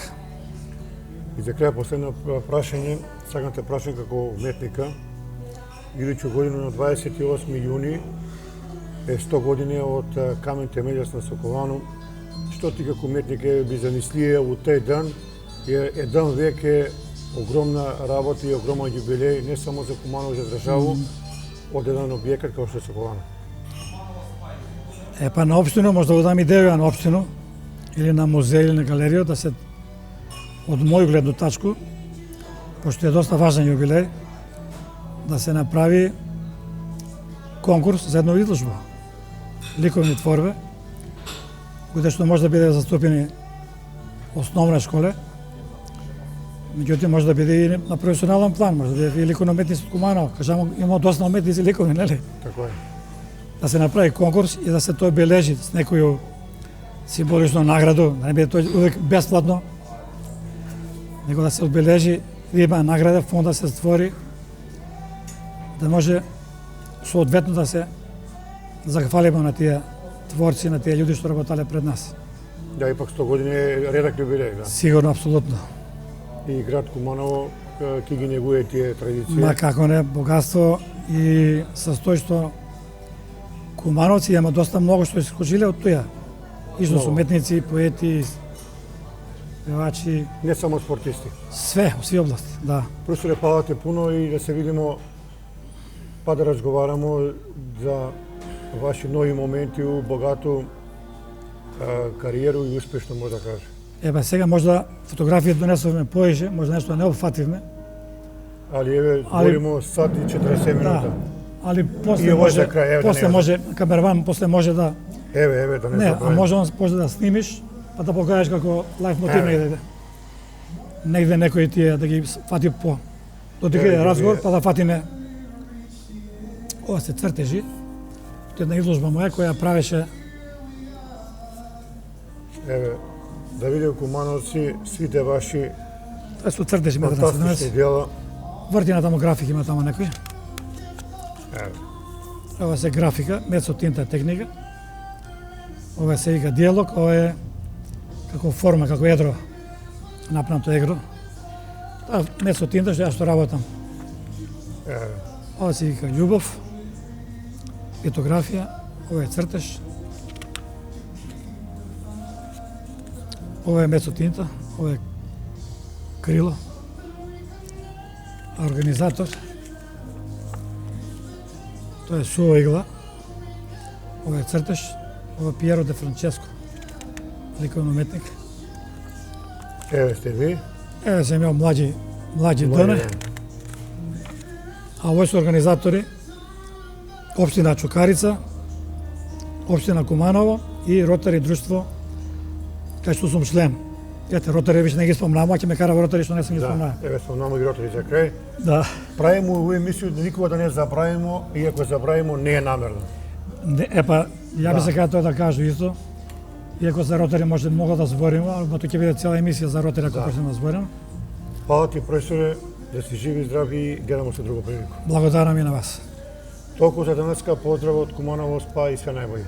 И за крај последно прашање, сакам те прашам како уметника, идучу година на 28 јуни е 100 години од камен темелјас на Соколано. Што ти како уметник би замислија во тој ден? Еден век е огромна работа и огромен јубилеј, не само за Куманово, за државу, од еден објекат како што е Соколано. Па на општину, може да го дам идеја на општину, или на музеј, или на галерија, да се, од мој гледно тачку, пошто е доста важен јубилеј, да се направи конкурс за една изложба. Ликовни творби, каде што може да биде заступени основна школа, меѓутоа може да биде и на професионален план, може да биде и ликовни уметници од Куманово. Кажам, има доста уметници ликовни, нели? Така е. Да се направи конкурс и да се тој бележи с некој символично награду, да не биде тој увек бесплатно, него да се одбележи, да има награда, фонд да се створи, да може соодветно да се захвалиме на тие творци, на тие луѓе што работеле пред нас. Да, ипак 100 години е редак јубилеј, да. Сигурно, апсолутно. И град Куманово ќе ги негуе тие традиции. Ма како не, богатство и состои што Кумановци има доста многу што искожиле од тоја. И што уметници, поети, певачи, Не само спортисти. све, во сви области, да. Професоре, фала ти пуно и да се видимо, па да разговарамо за ваши нови моменти у богату кариеру и успешно, може да кажа. Сега може да фотографија донесовме поише, може нешто не опфативме. Али говоримо сат и 40 минута. Да. Али после И ово може, за крај, после да не може, камерман, после може да Еве, да не не, а забравим. може он после да снимиш, па да покажеш како лайф мотив негде. Негде некој тие да ги фати по додека Еве, е разговор, еве. па да фатиме. Ова се цртежи. Тоа е една изложба моја која правеше Еве, да видим Кумановци, сите ваши тоа со цртежи ме да се фантастични донесе. дела. Вртина тамо график има тамо некој. Еве, Ова се графика, мецо тинта техника. Ова се вика диалог, ова е како форма, како едро, напнато едро. Тоа мецо тинта што јас што работам. еве. Ова се вика љубов, литографија, ова е цртеж. Ова е мецо тинта, ова е крило. Организатор. Тоа е сува игла. Ова е цртеж. Ова е Пиеро де Франческо. Ликовен уметник. Еве сте ви. Еве се имео млади дане. А овој се организатори Општина Чукарица, Општина Куманово и Ротари друштво, кај што сум член. Ете, Ротари више не ги спомнам, а ќе ме кара во Ротари што не сум ги спомнал. Да, еве спомнамо ги Ротари за крај. Да. Правимо овој емисију да никога да не забравимо, и ако забравимо не е намерно. Епа, ја би сакал тоа да кажу исто. Иако за Ротари може многу да збориме, ама тоа ќе биде цела емисија за Ротари ако почнеме да збориме. Фала ти, професоре, да си живи и здрави и гледамо се друго прилику. Благодарам и на вас. Толку за денеска, поздрав од Куманово, спа и све најбоље.